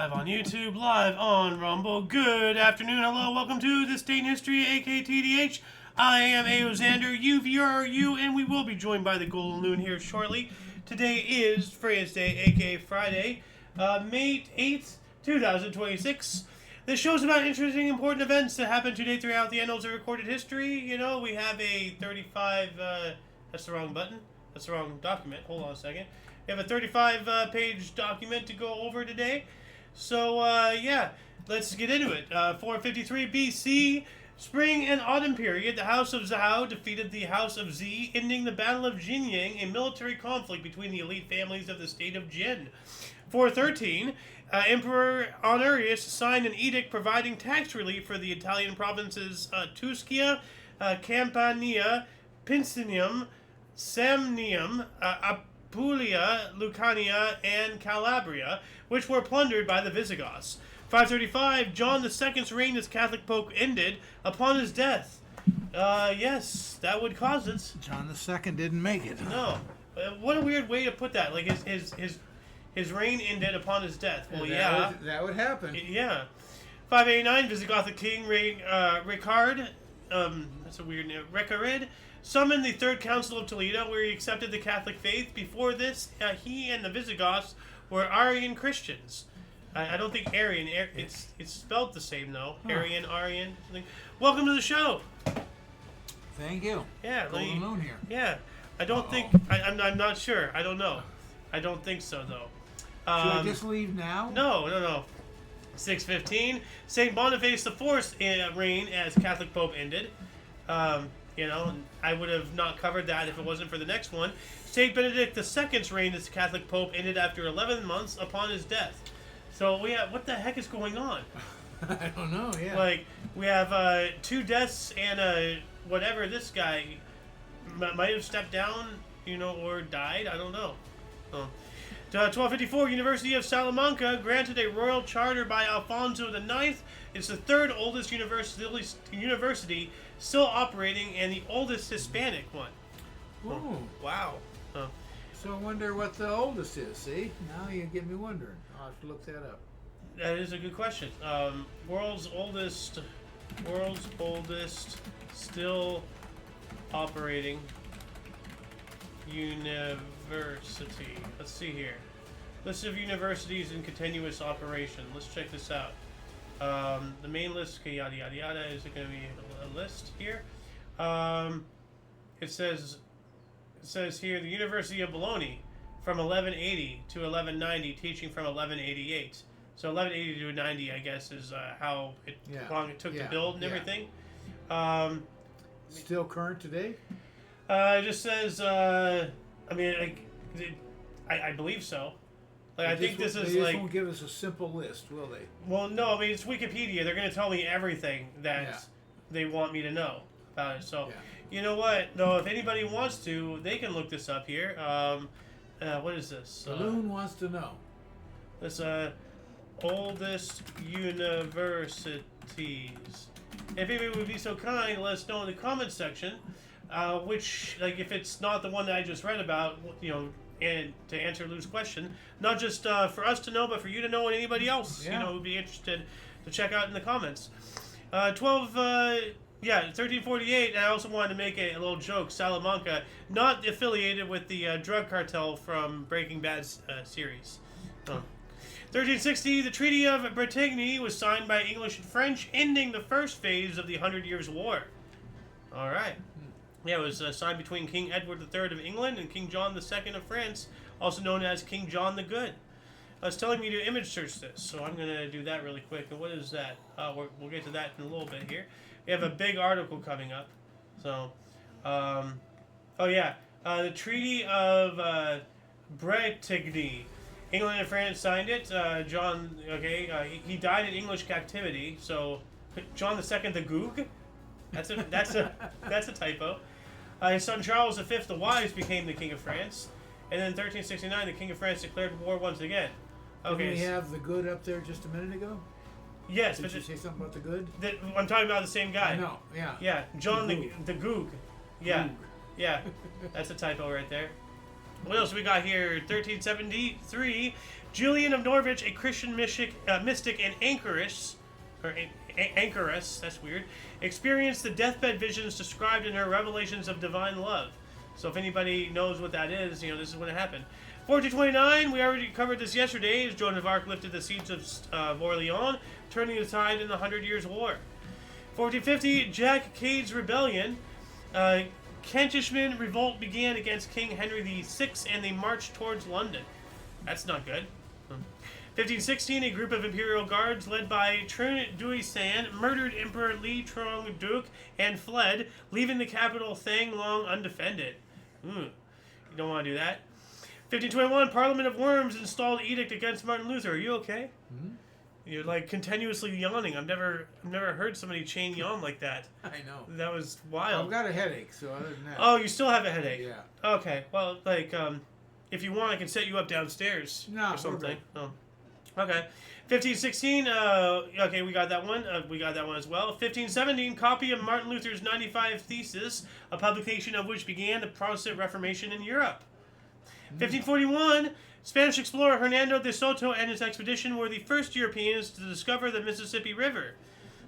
Live on YouTube, live on Rumble. Good afternoon, hello, welcome to This Day in History, aka TDH. I am Aozander, you, and we will be joined by the Golden Loon here shortly. Today is Freya's Day, aka Friday, May 8th, 2026. This show's about interesting, important events that happened today throughout the annals of recorded history. You know, we have a 35, that's the wrong button. That's the wrong document. Hold on a second. We have a 35-page document to go over today. So, yeah, let's get into it. 453 BC, spring and autumn period, the House of Zhao defeated the House of Z, ending the Battle of Jinyang, a military conflict between the elite families of the state of Jin. 413, Emperor Honorius signed an edict providing tax relief for the Italian provinces Tuscia, Campania, Picenum, Samnium, Apulia, Lucania, and Calabria, which were plundered by the Visigoths. 535, John II's reign as Catholic Pope ended upon his death. Yes, that would cause it. John II didn't make it. No. What a weird way to put that. Like, his reign ended upon his death. Well, yeah. That would happen. Yeah. 589, Visigothic king Ricard, that's a weird name, Recared, summoned the Third Council of Toledo, where he accepted the Catholic faith. Before this, he and the Visigoths were Arian Christians. I don't think Arian. It's spelled the same though. Huh. Arian. Something. Welcome to the show. Thank you. Yeah, Golden Loon here. Yeah, I don't think. I'm not sure. I don't know. I don't think so though. Should I just leave now? No. 615. Saint Boniface IV's reign as Catholic Pope ended. You know, I would have not covered that if it wasn't for the next one. Saint Benedict II's reign as Catholic Pope ended after 11 months upon his death. So we have, what the heck is going on? I don't know, yeah. Like, we have 2 deaths and whatever this guy might have stepped down, you know, or died. I don't know. 1254, University of Salamanca granted a royal charter by Alfonso IX. It's the 3rd oldest university still operating and the oldest Hispanic one. Ooh. Wow. So I wonder what the oldest is, see? Now you get me wondering. I'll have to look that up. That is a good question. World's oldest still operating university. Let's see here. List of universities in continuous operation. Let's check this out. The main list, okay, yada yada yada. Is it going to be a list here? It says here the University of Bologna from 1180 to 1190, teaching from 1188. So 1180 to 90, I guess, is how long it took to build and everything. Still current today? It just says, I mean, I believe so. Like, I think this is they like. They won't give us a simple list, will they? Well, no. I mean, it's Wikipedia. They're going to tell me everything that they want me to know about it. So, you know what? No, if anybody wants to, they can look this up here. What is this? Loon wants to know. This oldest universities. If anybody would be so kind, let us know in the comments section. Which, like, if it's not the one that I just read about, you know, and to answer Lou's question, not just for us to know, but for you to know and anybody else, you know, who'd be interested to check out in the comments. 1348, and I also wanted to make a little joke. Salamanca, not affiliated with the drug cartel from Breaking Bad series. 1360, the Treaty of Bretagne was signed by English and French, ending the first phase of the 100 Years' War. All right. Yeah, it was signed between King Edward III of England and King John II of France, also known as King John the Good. It's telling me to image search this, so I'm going to do that really quick. And what is that? We'll get to that in a little bit here. We have a big article coming up. So, the Treaty of Bretagne. England and France signed it. He died in English captivity. So, John II the Goog. That's a typo. His son Charles V the Wise became the King of France, and then in 1369 the King of France declared war once again. Okay. Didn't we have the good up there just a minute ago? Yes, Did you say something about the good? I'm talking about the same guy. No, yeah. Yeah, John the Goog. Yeah, Goog. yeah, that's a typo right there. What else we got here? 1373, Julian of Norwich, a Christian mystic and anchoress, anchoress, that's weird, experienced the deathbed visions described in her Revelations of Divine Love. So if anybody knows what that is, you know, this is when it happened. 1429, we already covered this yesterday, as Joan of Arc lifted the siege of Orleans, turning the tide in the 100 Years' War. 1450, Jack Cade's rebellion. Kentishman revolt began against King Henry VI, and they marched towards London. That's not good. 1516, a group of imperial guards led by Trun Duisan murdered Emperor Li Trong Duc and fled, leaving the capital Thang Long undefended. You don't want to do that. 1521, Parliament of Worms installed edict against Martin Luther. Are you okay? Mm-hmm. You're like continuously yawning. I've never heard somebody chain yawn like that. I know. That was wild. I've got a headache, so other than that. Oh, you still have a headache? Yeah. Okay. Well, like, if you want, I can set you up downstairs No, or something. we're good. Oh. Okay. 1516. Okay, we got that one. We got that one as well. 1517. Copy of Martin Luther's 95 Thesis, a publication of which began the Protestant Reformation in Europe. 1541, Spanish explorer Hernando de Soto and his expedition were the first Europeans to discover the Mississippi River.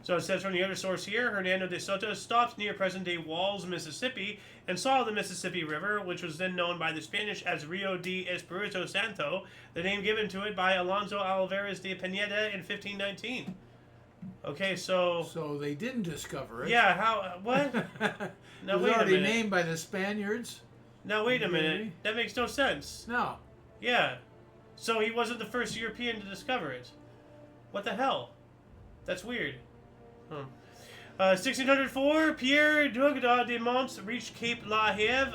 So it says from the other source here, Hernando de Soto stopped near present-day Walls, Mississippi, and saw the Mississippi River, which was then known by the Spanish as Rio de Espiritu Santo, the name given to it by Alonso Alvarez de Pineda in 1519. Okay, so... So they didn't discover it. Yeah, how... What? Now, it was wait a already minute. named by the Spaniards. Now, wait a minute. Really? That makes no sense. No. Yeah. So he wasn't the first European to discover it. What the hell? That's weird. 1604, Pierre Dugda de Monts reached Cape La Have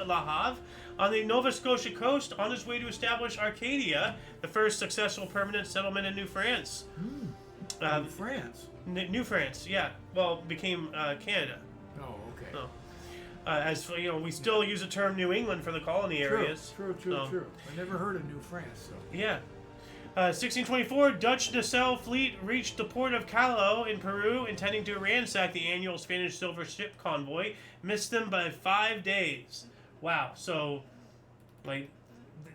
on the Nova Scotia coast on his way to establish Arcadia, the first successful permanent settlement in New France. New France? New France, yeah. Well, became Canada. Oh, okay. No. As you know, we still use the term New England for the colony areas. True. I never heard of New France, so. Yeah. 1624, Dutch Nassau fleet reached the port of Callao in Peru, intending to ransack the annual Spanish silver ship convoy. Missed them by 5 days. Wow. So, like,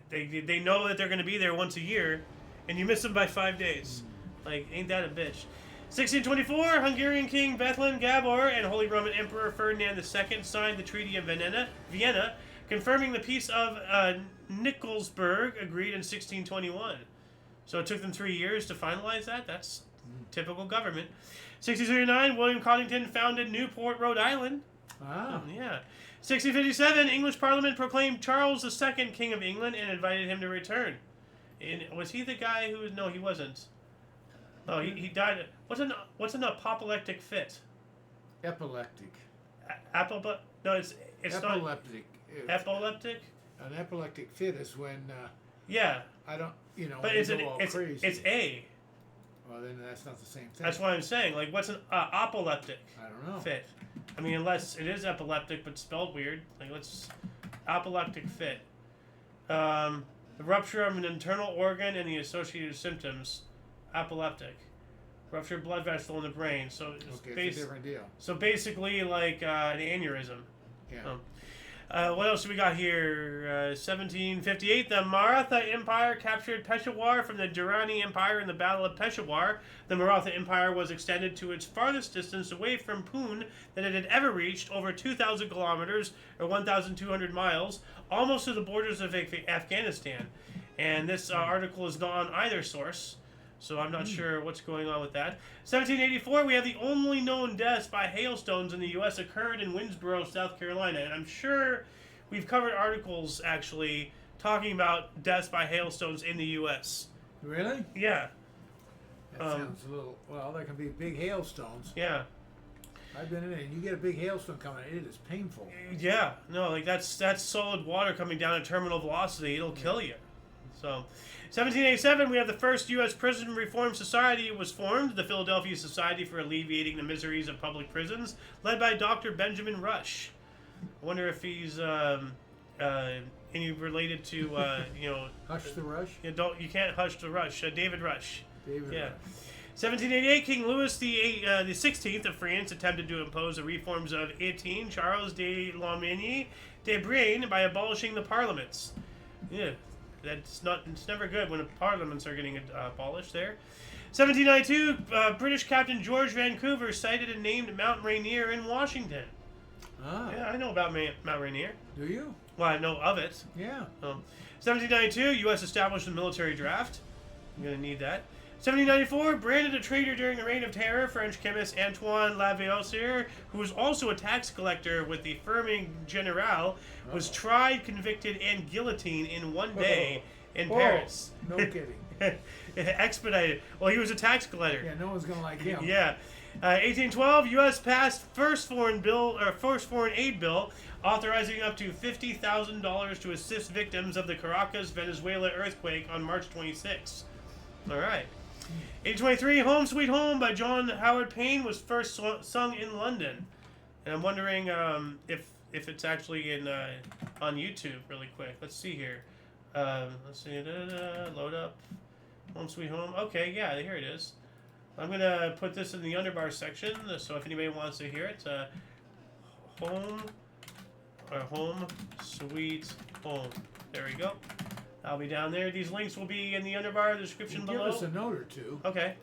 they know that they're going to be there once a year, and you miss them by 5 days. Like, ain't that a bitch? 1624, Hungarian King Bethlen Gabor and Holy Roman Emperor Ferdinand II signed the Treaty of Vienna, confirming the Peace of Nikolsburg, agreed in 1621. So it took them 3 years to finalize that. That's typical government. 1639, William Coddington founded Newport, Rhode Island. Ah. Yeah. 1657, English Parliament proclaimed Charles II King of England and invited him to return. And was he the guy who... No, he wasn't. Oh, he died. What's an apoplectic fit? Epileptic. No, it's Epileptic. not epileptic. An epileptic fit is when Yeah, I don't, but when you go all crazy. it's A. Well, then that's not the same thing. That's what I'm saying. Like, what's an apoplectic I don't know. fit? I mean, unless it is epileptic but spelled weird. Like, let's apoplectic fit. The rupture of an internal organ and the associated symptoms. Epileptic. Ruptured blood vessel in the brain. So it's it's a different deal. So basically, like an aneurysm. Yeah. What else do we got here? 1758, the Maratha Empire captured Peshawar from the Durrani Empire in the Battle of Peshawar. The Maratha Empire was extended to its farthest distance away from Poon that it had ever reached, over 2,000 kilometers or 1,200 miles, almost to the borders of Afghanistan. And this article is not on either source, so I'm not sure what's going on with that. 1784, we have the only known deaths by hailstones in the U.S. occurred in Winnsboro, South Carolina. And I'm sure we've covered articles, actually, talking about deaths by hailstones in the U.S. Really? Yeah. That sounds a little... Well, there can be big hailstones. Yeah. I've been in it, and you get a big hailstone coming, it is painful. Yeah. No, like that's solid water coming down at terminal velocity. It'll kill you. So... 1787, we have the first U.S. Prison Reform Society was formed, the Philadelphia Society for Alleviating the Miseries of Public Prisons, led by Dr. Benjamin Rush. I wonder if he's any related to Hush the Rush? You can't hush the Rush. David Rush. David Yeah. Rush. 1788, King Louis the 16th of France attempted to impose the reforms of 18 Charles de Lomenie de Brienne by abolishing the parliaments. Yeah, that's not. It's never good when parliaments are getting abolished. There, 1792, British Captain George Vancouver sighted and named Mount Rainier in Washington. Ah. Yeah, I know about Mount Rainier. Do you? Well, I know of it. Yeah. 1792, U.S. established a military draft. I'm going to need that. 1794, branded a traitor during the Reign of Terror, French chemist Antoine Lavoisier, who was also a tax collector with the Firmin General, was tried, convicted, and guillotined in one day in Paris. No kidding. Expedited. Well, he was a tax collector. Yeah, no one's gonna like him. Yeah. 1812, U.S. passed first foreign aid bill, authorizing up to $50,000 to assist victims of the Caracas, Venezuela earthquake on March 26. All right. 1823, Home Sweet Home by John Howard Payne was first sung in London. And I'm wondering if it's actually on YouTube really quick. Let's see here. Let's see. Load up. Home Sweet Home. Okay, yeah, here it is. I'm going to put this in the underbar section, so if anybody wants to hear it, Home Sweet Home. There we go. I'll be down there. These links will be in the underbar description below. Give us a note or two. Okay.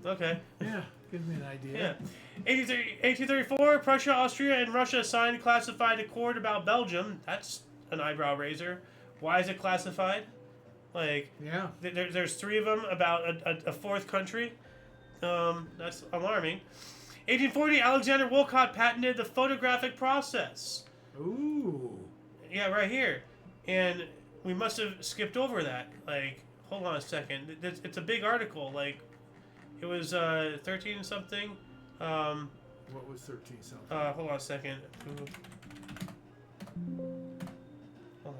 Okay. Yeah, gives me an idea. Yeah. 1834, Prussia, Austria, and Russia signed classified accord about Belgium. That's an eyebrow raiser. Why is it classified? Like, yeah, there's three of them about a fourth country. That's alarming. 1840, Alexander Woollcott patented the photographic process. Ooh. Yeah, right here. And we must have skipped over that. Like, hold on a second. It's a big article. Like, it was 13 something. What was 13 something? Hold on a second. Hold on.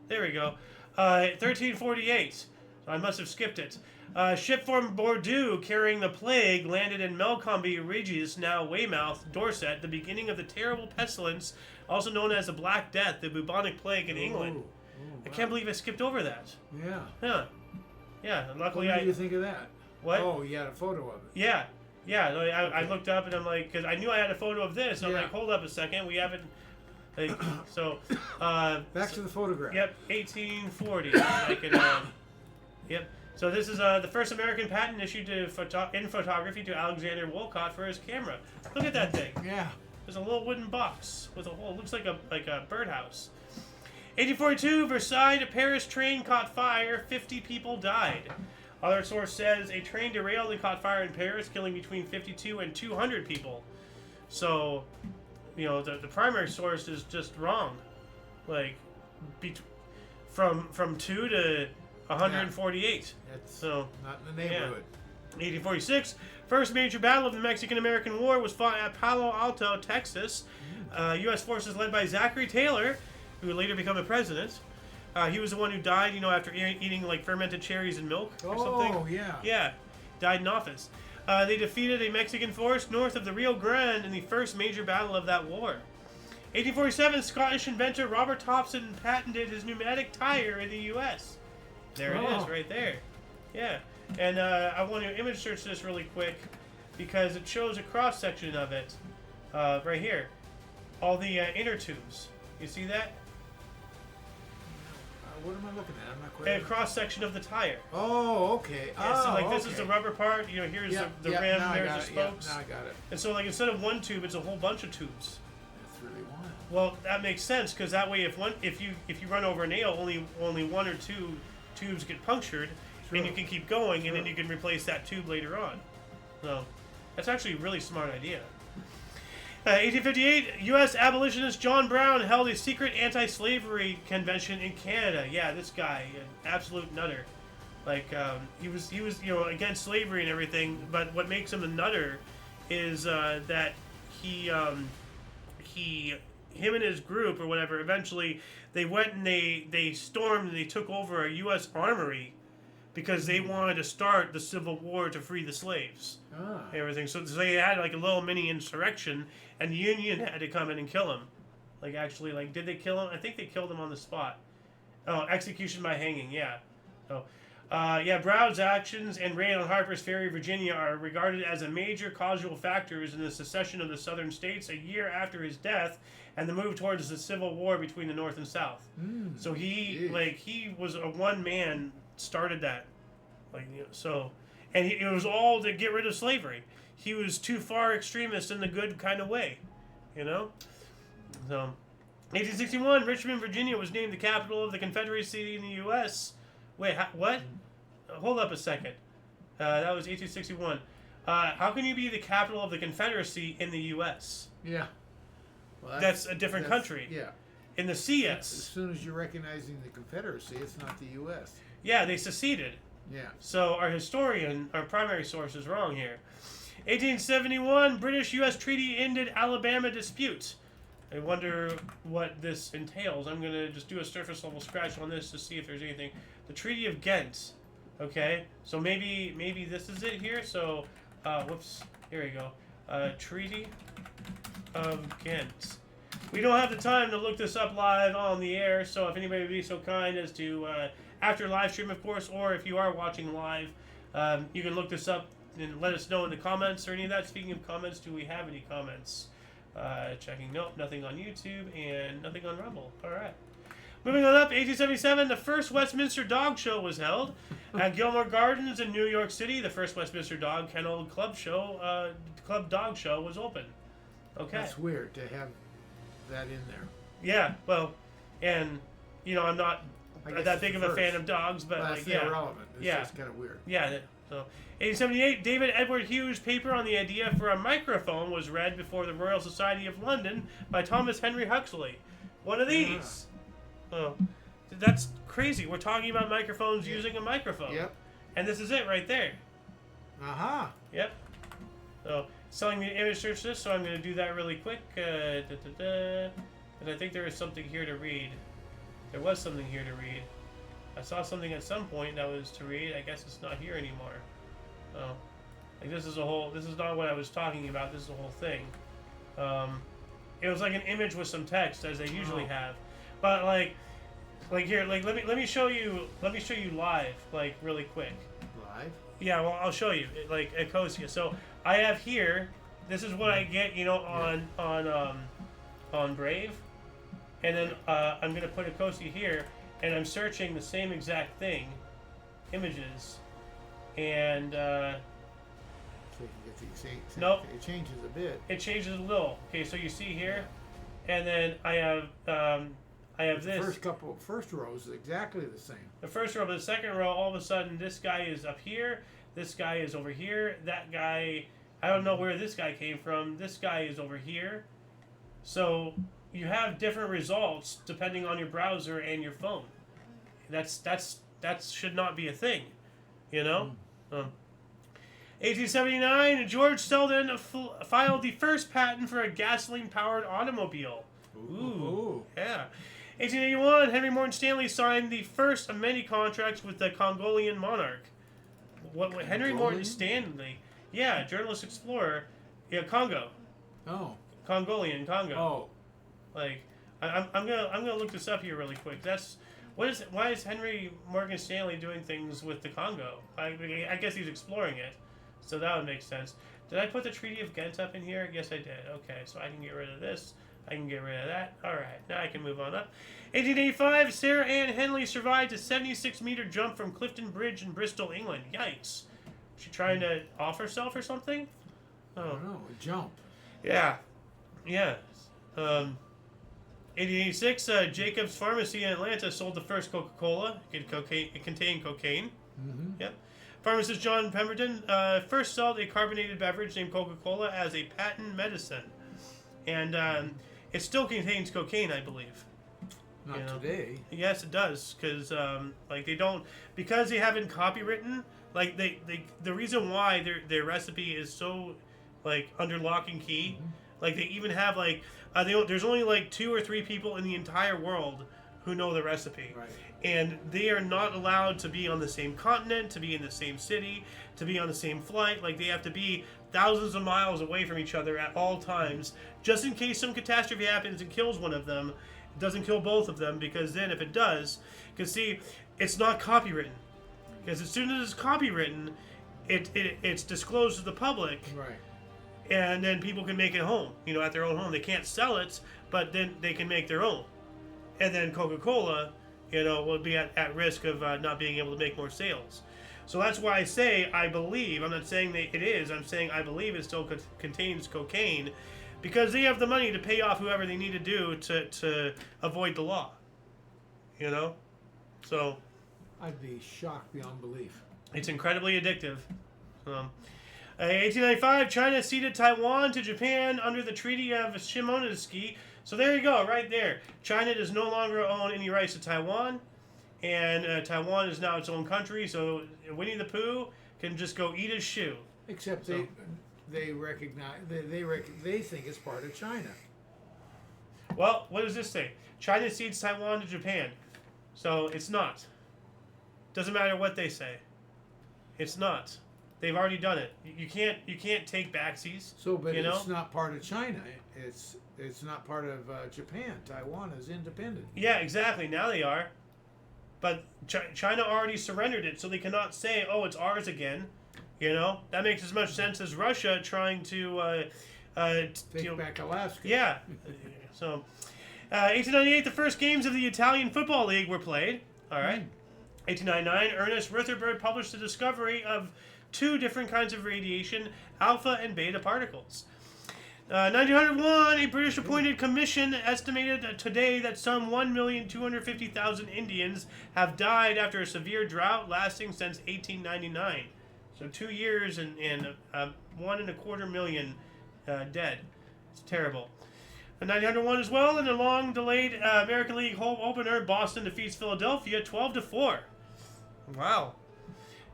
There we go. 1348. I must have skipped it. Ship from Bordeaux carrying the plague landed in Melcombe Regis, now Weymouth, Dorset, the beginning of the terrible pestilence, also known as the Black Death, the bubonic plague in England. Wow. I can't believe I skipped over that. Yeah. Yeah. Yeah, luckily What did you think of that? What? Oh, you had a photo of it. Yeah. Yeah, I looked up and I'm like, because I knew I had a photo of this. So I'm Yeah. like, hold up a second, we haven't. Like, so. Back to the photograph. Yep, 1840. Yep. So this is the first American patent issued in photography to Alexander Woollcott for his camera. Look at that thing. Yeah. There's a little wooden box with a hole. Looks like a birdhouse. 1842, Versailles, Paris train caught fire. 50 people died. Other source says a train derailed and caught fire in Paris, killing between 52 and 200 people. So, you know, the primary source is just wrong. Like, from 2 to 148. That's so not in the neighborhood. 1846, first major battle of the Mexican-American War was fought at Palo Alto, Texas. U.S. forces led by Zachary Taylor, who would later become a president. He was the one who died, you know, after eating like fermented cherries and milk or something. Oh, yeah. Yeah, died in office. They defeated a Mexican force north of the Rio Grande in the first major battle of that war. 1847, Scottish inventor Robert Thompson patented his pneumatic tire in the U.S. There it is, right there. Yeah, and I want to image search this really quick because it shows a cross section of it right here. All the inner tubes. You see that? What am I looking at? I'm not quite. A cross section of the tire. Oh, okay. Yeah, so like this is the rubber part. You know, here's the rim. There's the spokes. Now I got it. And so like instead of one tube, it's a whole bunch of tubes. That's really wild. Well, that makes sense because that way, if you run over a nail, only one or two tubes get punctured, and you can keep going, and then you can replace that tube later on. So that's actually a really smart idea. 1858, U.S. abolitionist John Brown held a secret anti-slavery convention in Canada. Yeah, this guy, an absolute nutter. Like he was you know against slavery and everything, but what makes him a nutter is that him and his group or whatever. Eventually, they went and they stormed and they took over a U.S. armory because they wanted to start the Civil War to free the slaves. Everything. So they had like a little mini insurrection, and the Union had to come in and kill him. Like actually, like did they kill him? I think they killed him on the spot. Oh, execution by hanging. Yeah. So, Yeah, Browd's actions and raid on Harper's Ferry, Virginia, are regarded as a major causal factors in the secession of the southern states a year after his death, and the move towards the civil war between the North and South. So he was a one man started that, and it was all to get rid of slavery. He was too far extremist in the good kind of way, you know. So, 1861, Richmond, Virginia, was named the capital of the Confederacy in the U.S. Wait, what? Hold up a second. That was 1861. How can you be the capital of the Confederacy in the U.S.? Yeah. Well, that's a different country. Yeah. In the CS. As soon as you're recognizing the Confederacy, it's not the U.S. Yeah, they seceded. Yeah. So our primary source is wrong here. 1871, British-U.S. treaty ended Alabama dispute. I wonder what this entails. I'm going to just do a surface level scratch on this to see if there's anything. The Treaty of Ghent. Okay, so maybe this is it here. So, whoops, here we go. Treaty of Ghent. We don't have the time to look this up live on the air, so if anybody would be so kind as to, after live stream, of course, or if you are watching live, you can look this up and let us know in the comments or any of that. Speaking of comments, do we have any comments? Checking. Nope, nothing on YouTube and nothing on Rumble. All right. Moving on up, 1877, the first Westminster Dog Show was held at Gilmore Gardens in New York City. The first Westminster Dog Kennel Club Dog Show was open. Okay. That's weird to have that in there. Yeah, well, and I'm not that big of a fan of dogs, but well, like, yeah, irrelevant. It's just kind of weird. Yeah. So, 1878, David Edward Hughes' paper on the idea for a microphone was read before the Royal Society of London by Thomas Henry Huxley. One of these. Oh, that's crazy. We're talking about microphones using a microphone. Yep. And this is it right there. Uh-huh. Yep. So, selling me an image search this, so I'm going to do that really quick. And I think there is something here to read. There was something here to read. I saw something at some point that was to read. I guess it's not here anymore. Oh. Like this is not what I was talking about. This is the whole thing. It was like an image with some text, as they usually have. But like here, like let me show you live, like really quick. Live? Yeah, well I'll show you like Ecosia. So I have here. This is what I get, on Brave, and then I'm gonna put Ecosia here, and I'm searching the same exact thing, images, and. So you can get the same. Nope. It changes a bit. It changes a little. Okay, so you see here, and then I have this. First row is exactly the same. The first row, but the second row, all of a sudden, this guy is up here. This guy is over here. That guy, I don't know where this guy came from. This guy is over here. So you have different results depending on your browser and your phone. That should not be a thing, 1879, George Selden filed the first patent for a gasoline-powered automobile. Ooh. Yeah. 1881, Henry Morton Stanley signed the first of many contracts with the Congolian monarch. What Henry Morton Stanley? Yeah, journalist explorer. Yeah, Congo. Oh. Congolian, Congo. Oh. Like, I'm gonna look this up here really quick. Why is Henry Morgan Stanley doing things with the Congo? I guess he's exploring it. So that would make sense. Did I put the Treaty of Ghent up in here? Yes, I did. Okay, so I can get rid of this. I can get rid of that. All right, now I can move on up. 1885, Sarah Ann Henley survived a 76-meter jump from Clifton Bridge in Bristol, England. Yikes. Was she trying to off herself or something? Oh. I don't know, a jump. Yeah. Yeah. 1886, Jacobs Pharmacy in Atlanta sold the first Coca-Cola. It contained cocaine. Mm-hmm. Yep. Pharmacist John Pemberton first sold a carbonated beverage named Coca-Cola as a patent medicine. And it still contains cocaine, I believe. Not today. Yes, it does, because because they haven't copywritten. Like the reason why their recipe is so under lock and key. Mm-hmm. Like they even have there's only 2 or 3 people in the entire world who know the recipe. Right. And they are not allowed to be on the same continent, to be in the same city, to be on the same flight. Like they have to be thousands of miles away from each other at all times, just in case some catastrophe happens and kills one of them. It doesn't kill both of them, because then if it does, because see, it's not copywritten. Because as soon as it's copywritten, it's disclosed to the public, Right. and then people can make it home. At their own home. They can't sell it, but then they can make their own. And then Coca-Cola, will be at risk of not being able to make more sales. So that's why I say I believe. I'm not saying that it is. I'm saying I believe it still contains cocaine, because they have the money to pay off whoever they need to do to avoid the law. So I'd be shocked beyond belief. it's incredibly addictive. 1895, China ceded Taiwan to Japan under the Treaty of Shimonoseki. So there you go, right there. China does no longer own any rights to Taiwan, and Taiwan is now its own country. So Winnie the Pooh can just go eat his shoe. Except they recognize they think it's part of China. Well, what does this say? China cedes Taiwan to Japan. So it's not. Doesn't matter what they say. It's not. They've already done it. You can't take backsies. So, but it's not part of China. It's not part of Japan. Taiwan is independent. Yeah, exactly. Now they are. But China already surrendered it, so they cannot say, "Oh, it's ours again." That makes as much sense as Russia trying to take back Alaska. Yeah. So, 1898, the first games of the Italian Football League were played. All right. 1899, Ernest Rutherford published the discovery of two different kinds of radiation, alpha and beta particles. 1901, a British appointed commission estimated today that some 1,250,000 Indians have died after a severe drought lasting since 1899. So 2 years and 1.25 million dead. It's terrible. 1901 as well, in a long-delayed American League home opener, Boston defeats Philadelphia 12-4. Wow.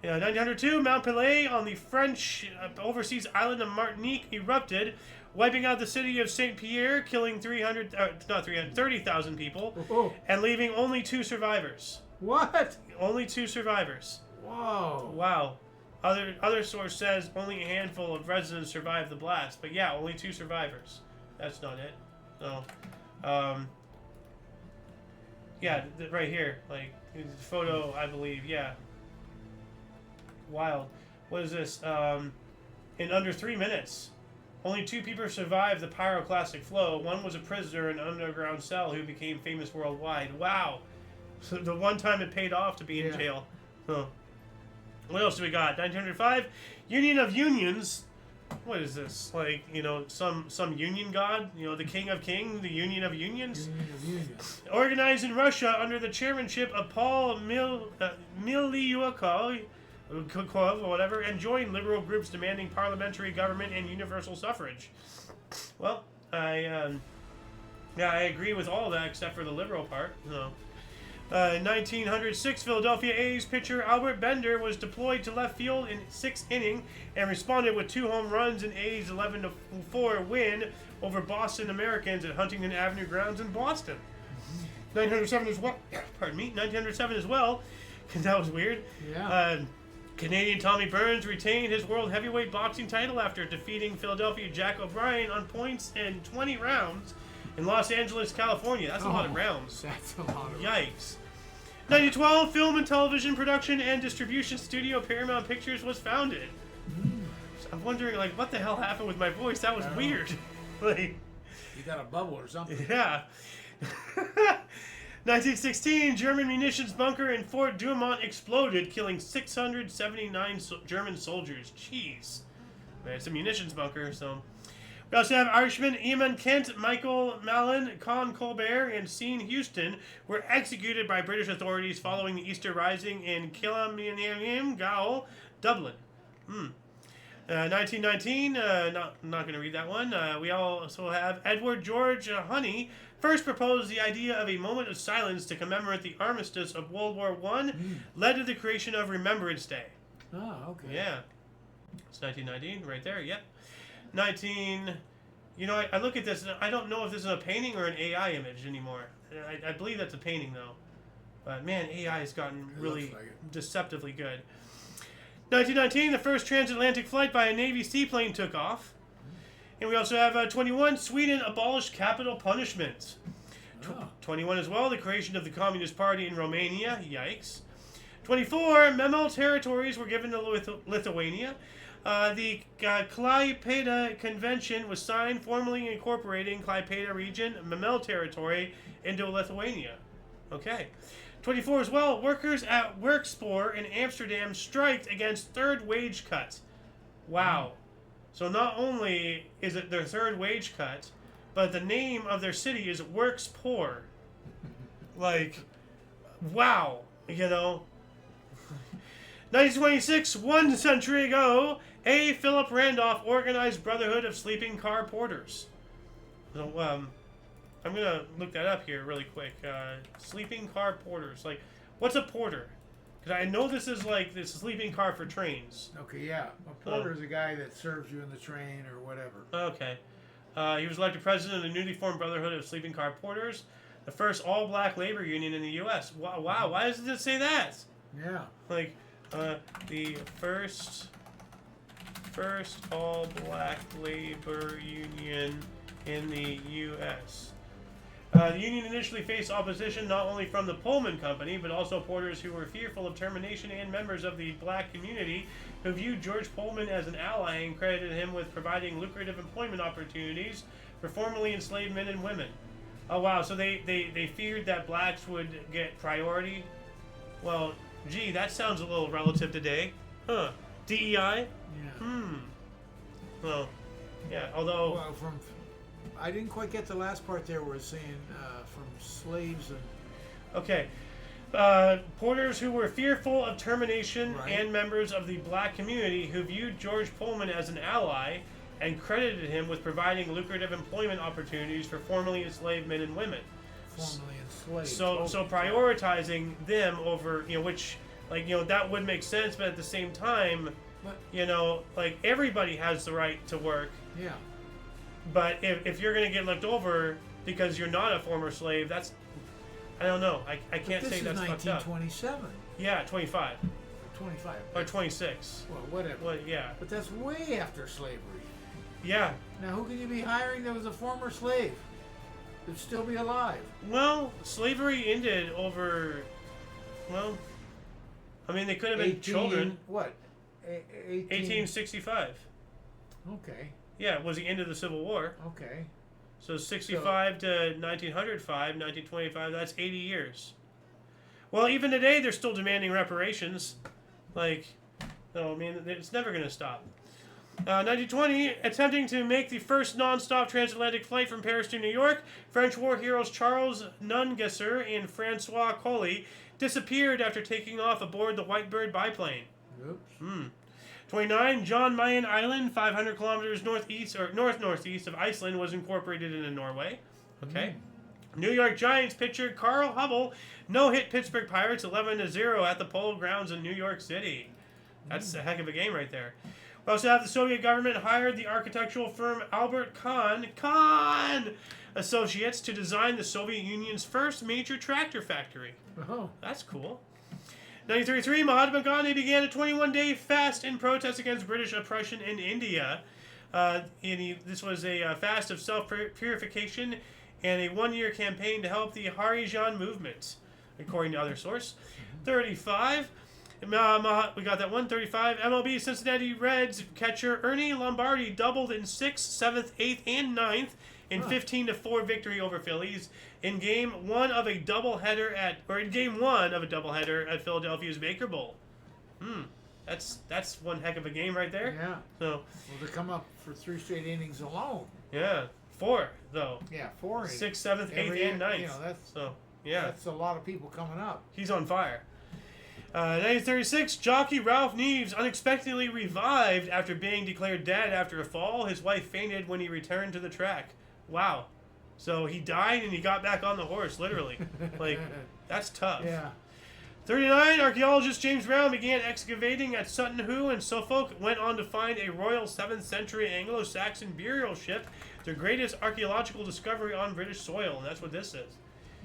1902, Mount Pelée on the French overseas island of Martinique erupted, wiping out the city of Saint Pierre, killing 30,000 people, and leaving only 2 survivors. What? Only 2 survivors. Whoa. Wow. Other source says only a handful of residents survived the blast, but yeah, only 2 survivors. That's not it. No. Yeah, right here, like photo, I believe. Yeah. Wild. What is this? In under 3 minutes, only 2 people survived the pyroclastic flow. One was a prisoner in an underground cell who became famous worldwide. Wow. So the one time it paid off to be in jail. Huh. What else do we got? 1905, Union of Unions. What is this? Like, some union god? The King of Kings, the Union of Unions? Union of Unions. Organized in Russia under the chairmanship of Paul Milyukov, or whatever, and joined liberal groups demanding parliamentary government and universal suffrage. Well, I agree with all that except for the liberal part. No. 1906, Philadelphia A's pitcher Albert Bender was deployed to left field in 6th inning and responded with 2 home runs in A's 11-4 win over Boston Americans at Huntington Avenue grounds in Boston. 1907 as well. Pardon me. 1907 as well. That was weird. Yeah. Canadian Tommy Burns retained his world heavyweight boxing title after defeating Philadelphia Jack O'Brien on points in 20 rounds in Los Angeles, California. That's a lot of rounds. That's a lot of Yikes. 1912, film and television production and distribution studio Paramount Pictures was founded. I'm wondering, what the hell happened with my voice? That was weird. You got a bubble or something. Yeah. 1916, German munitions bunker in Fort Douaumont exploded, killing 679 German soldiers. Jeez. It's a munitions bunker, so... We also have Irishmen Eamon Kent, Michael Mallon, Con Colbert, and Sean Houston were executed by British authorities following the Easter Rising in Kilmainham Gaol, Dublin. 1919, not going to read that one. We also have Edward George Honey first proposed the idea of a moment of silence to commemorate the armistice of World War I, led to the creation of Remembrance Day. Oh, okay. Yeah. It's 1919, right there, yep. I look at this and I don't know if this is a painting or an AI image anymore. I believe that's a painting though. But man, AI has gotten really deceptively good. 1919, the first transatlantic flight by a Navy seaplane took off. And we also have 21, Sweden abolished capital punishment. 21 as well, the creation of the Communist Party in Romania. Yikes. 24, Memel territories were given to Lithuania. The Klaipėda Convention was signed, formally incorporating Klaipėda region, Memel territory, into Lithuania. Okay. 24 as well, workers at Werkspor in Amsterdam striked against third wage cut. Wow. So not only is it their third wage cut, but the name of their city is Werkspor. Like, wow. You know? 1926, 1 century ago, A. Philip Randolph organized Brotherhood of Sleeping Car Porters. So, I'm going to look that up here really quick. Sleeping car porters. Like, what's a porter? Because I know this is like this sleeping car for trains. Okay, yeah. A porter is a guy that serves you in the train or whatever. Okay. He was elected president of the newly formed Brotherhood of Sleeping Car Porters, the first all-black labor union in the U.S. Wow, why does it say that? Yeah. Like, the first all-black labor union in the U.S. The union initially faced opposition not only from the Pullman Company, but also porters who were fearful of termination and members of the black community who viewed George Pullman as an ally and credited him with providing lucrative employment opportunities for formerly enslaved men and women. Oh, wow. So they feared that blacks would get priority? Well, gee, that sounds a little relative today. Huh. DEI? Yeah. Well, yeah, although... Well, I didn't quite get the last part there where it's saying from slaves and... Okay. Porters who were fearful of termination and members of the black community who viewed George Pullman as an ally and credited him with providing lucrative employment opportunities for formerly enslaved men and women. Formerly enslaved. So prioritizing them over, which, that would make sense, but at the same time, everybody has the right to work. Yeah. But if you're going to get looked over because you're not a former slave, that's... I don't know. I can't say that's fucked up. This is 1927. Yeah, 25. 25. Or 26. Well, whatever. Well, yeah. But that's way after slavery. Yeah. Now, who can you be hiring that was a former slave? That'd still be alive. Well, slavery ended over... Well, I mean, they could have been children. What? 1865. Okay. Yeah, it was the end of the Civil War. Okay. So 65 to 1905, 1925, that's 80 years. Well, even today, they're still demanding reparations. It's never going to stop. 1920, attempting to make the first non-stop transatlantic flight from Paris to New York, French war heroes Charles Nungesser and Francois Colli disappeared after taking off aboard the Whitebird biplane. Oops. 29, Jan Mayen Island, 500 kilometers northeast or north-northeast of Iceland, was incorporated into Norway. Okay. New York Giants pitcher Carl Hubble no-hit Pittsburgh Pirates 11-0 at the Polo Grounds in New York City. That's a heck of a game right there. We also have the Soviet government hired the architectural firm Albert Kahn Associates to design the Soviet Union's first major tractor factory. Oh. That's cool. 1933, Mahatma Gandhi began a 21-day fast in protest against British oppression in India. This was a fast of self-purification and a one-year campaign to help the Harijan movement, according to other source. 35, we got that one. 35, MLB Cincinnati Reds catcher Ernie Lombardi doubled in 6th, 7th, 8th, and 9th in 15-4 victory over Phillies in game one of a doubleheader at Philadelphia's Baker Bowl. That's one heck of a game right there. Yeah. So. Well, to come up for 3 straight innings alone. Yeah, 4 though. Yeah, 4 innings. 6th, 7th, 8th, and 9th. That's a lot of people coming up. He's on fire. 1936, jockey Ralph Neves unexpectedly revived after being declared dead after a fall. His wife fainted when he returned to the track. Wow. So he died and he got back on the horse, literally. That's tough. Yeah. 39, archaeologist James Brown began excavating at Sutton Hoo and Suffolk, went on to find a royal 7th century Anglo-Saxon burial ship, the greatest archaeological discovery on British soil, and that's what this is.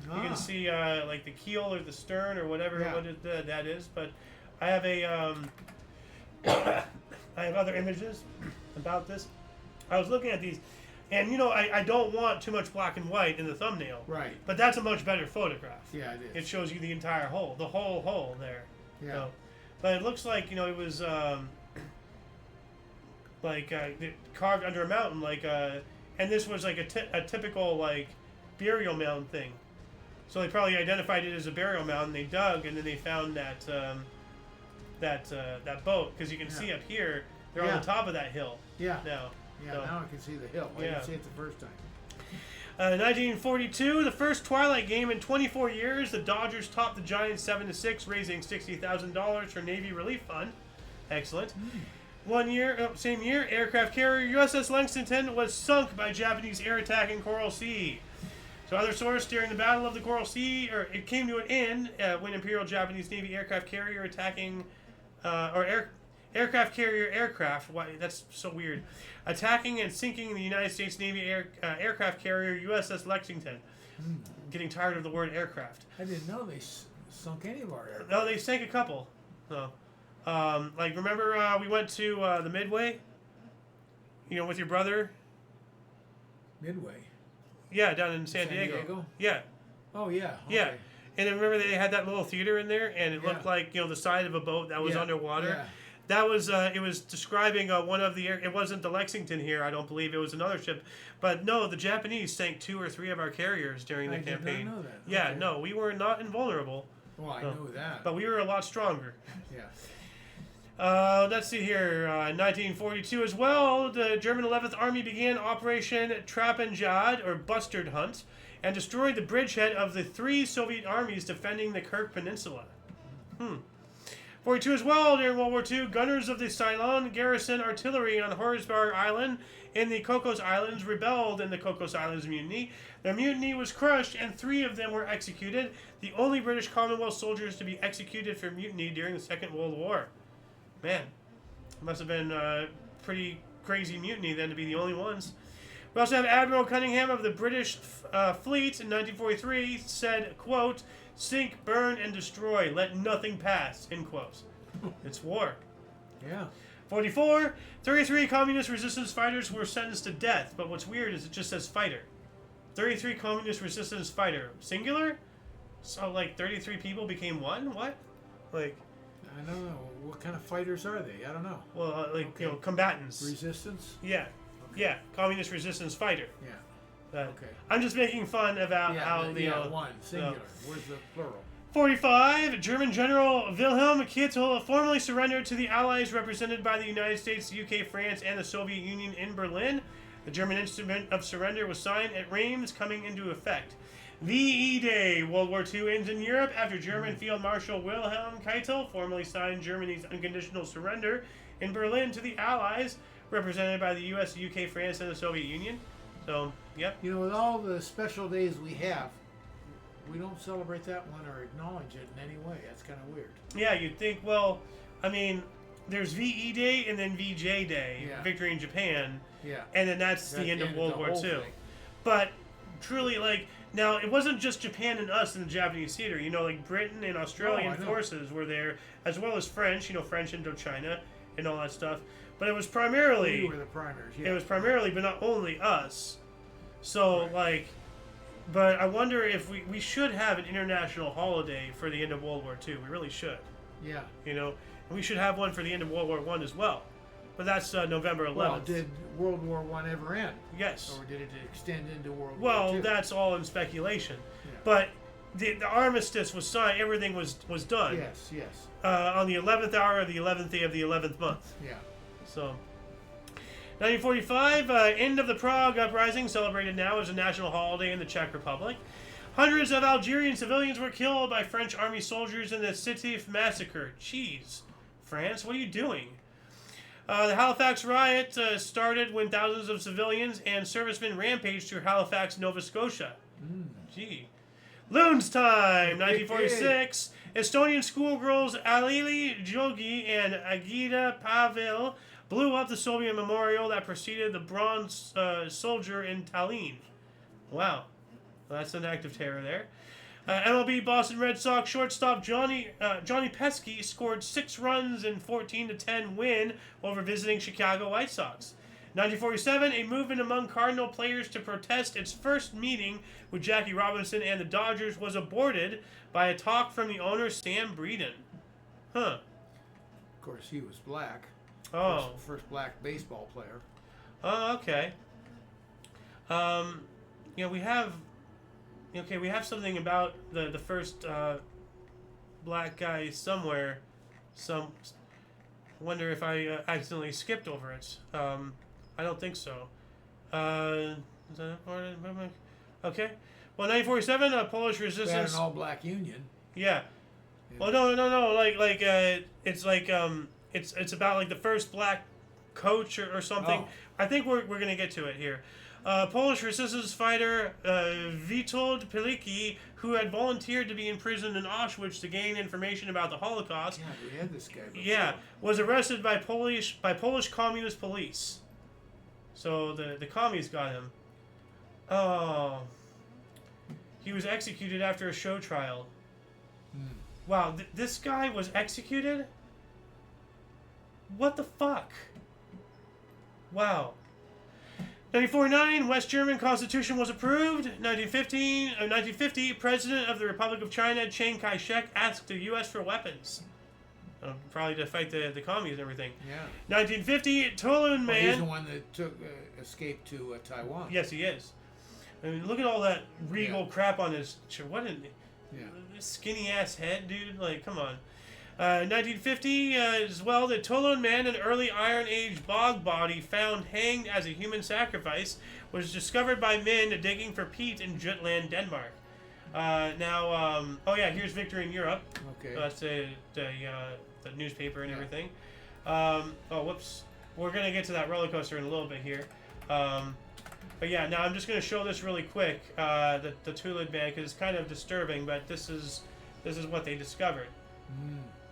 You can see the keel or the stern or whatever that is, but I have I have other images about this. I was looking at these, and I don't want too much black and white in the thumbnail. Right. But that's a much better photograph. Yeah, it is. It shows you the entire hole, the whole hole there. Yeah. So, but it looks like it was carved under a mountain, and this was like a typical like burial mound thing. So they probably identified it as a burial mound. They dug, and then they found that that boat, because you can see up here they're on the top of that hill. Yeah. Now. Yeah. So, Now I can see the hill. I didn't see it the first time. 1942, the first Twilight game in 24 years. The Dodgers topped the Giants 7-6, raising $60,000 for Navy Relief Fund. Excellent. Same year, aircraft carrier USS Lexington was sunk by Japanese air attack in Coral Sea. So other source, during the Battle of the Coral Sea, it came to an end when Imperial Japanese Navy aircraft carrier aircraft carrier aircraft. Why, that's so weird. Attacking and sinking the United States Navy aircraft carrier USS Lexington. Getting tired of the word aircraft. I didn't know they sunk any of our aircraft. No, they sank a couple. So, remember we went to the Midway? With your brother? Midway. Yeah, down in San Diego. Yeah. Oh, yeah. Okay. Yeah. And then remember they had that little theater in there, and it looked like, the side of a boat that was underwater. Yeah. That was, it was describing one of the, it wasn't the Lexington here, I don't believe, it was another ship. But no, the Japanese sank 2 or 3 of our carriers during the campaign. I did not know that. Yeah, Okay. no, we were not invulnerable. Well, I knew that. But we were a lot stronger. Yeah. Let's see here. 1942 as well, the German 11th Army began Operation Trappenjagd, or Bustard Hunt, and destroyed the bridgehead of the 3 Soviet armies defending the Kirk Peninsula. 42 as well, during World War II, gunners of the Ceylon garrison artillery on Horsbar Island in the Cocos Islands rebelled in the Cocos Islands Mutiny. Their mutiny was crushed, and 3 of them were executed, the only British Commonwealth soldiers to be executed for mutiny during the Second World War. Man, it must have been a pretty crazy mutiny then to be the only ones. We also have Admiral Cunningham of the British fleet in 1943 said, quote, "Sink, burn, and destroy. Let nothing pass," end quote. It's war. Yeah. 44, 33 communist resistance fighters were sentenced to death, but what's weird is it just says fighter. 33 communist resistance fighter. Singular? So, 33 people became one? What? I don't know. What kind of fighters are they? I don't know. Well, combatants. Resistance? Yeah. Okay. Yeah, communist resistance fighter. Yeah. Okay. I'm just making fun about how the... one. Singular. Where's the plural? 45, German General Wilhelm Keitel formally surrendered to the Allies represented by the United States, UK, France, and the Soviet Union in Berlin. The German instrument of surrender was signed at Reims, coming into effect. VE Day. World War II ends in Europe after German Field Marshal Wilhelm Keitel formally signed Germany's unconditional surrender in Berlin to the Allies, represented by the US, UK, France, and the Soviet Union. So, yep. With all the special days we have, we don't celebrate that one or acknowledge it in any way. That's kind of weird. Yeah, you'd think, there's VE Day and then VJ Day, Victory in Japan. Yeah. And then that's the end of World War II. But truly, now, it wasn't just Japan and us in the Japanese theater. Britain and Australian forces were there, as well as French, French Indochina and all that stuff. But it was primarily... We were the primers, yeah. It was primarily, but not only us. So, But I wonder if we should have an international holiday for the end of World War II. We really should. Yeah. And we should have one for the end of World War I as well. But that's November 11th. Well, did World War I ever end? Yes. Or did it extend into World War II? Well, that's all in speculation. Yeah. But the armistice was signed. Everything was done. Yes, yes. On the 11th hour of the 11th day of the 11th month. Yeah. So, 1945, end of the Prague Uprising, celebrated now as a national holiday in the Czech Republic. Hundreds of Algerian civilians were killed by French army soldiers in the Sétif massacre. Jeez, France, what are you doing? The Halifax riot started when thousands of civilians and servicemen rampaged through Halifax, Nova Scotia. Gee. Loons time, 1946. Estonian schoolgirls Alili Jogi and Agita Pavel blew up the Soviet memorial that preceded the Bronze Soldier in Tallinn. Wow. Well, that's an act of terror there. MLB Boston Red Sox shortstop Johnny Pesky scored 6 runs in 14-10 win over visiting Chicago White Sox. 1947, a movement among Cardinal players to protest its first meeting with Jackie Robinson and the Dodgers was aborted by a talk from the owner Sam Breeden. Huh. Of course, he was black. Oh. First black baseball player. Oh, okay. We have... Okay, we have something about the first black guy somewhere. Wonder if I accidentally skipped over it. I don't think so. Is that okay. Well, 1947, Polish They had resistance. an all-black union. Yeah. Well, no. It's about like the first black coach or something. Oh. I think we're gonna get to it here. Polish resistance fighter Witold Pilecki, who had volunteered to be imprisoned in Auschwitz to gain information about the Holocaust. Yeah, we had this guy before. Yeah, was arrested by Polish communist police. So the commies got him. Oh. He was executed after a show trial. Wow, this guy was executed? What the fuck? Wow. 1949, West German Constitution was approved. 1950, President of the Republic of China, Chiang Kai-shek, asked the U.S. for weapons. Probably to fight the commies and everything. Yeah. 1950, Tolan Man... He's the one that escaped to Taiwan. Yes, he is. I mean, look at all that regal crap on his... What an skinny-ass head, dude. Like, come on. 1950, as well, the Tolan Man, an early Iron Age bog body found hanged as a human sacrifice, was discovered by men digging for peat in Jutland, Denmark. Here's Victory in Europe. Okay. That's the newspaper and everything. Whoops. We're going to get to that roller coaster in a little bit here. But yeah, now I'm just going to show this really quick, the Tulid Man, because it's kind of disturbing, but this is what they discovered.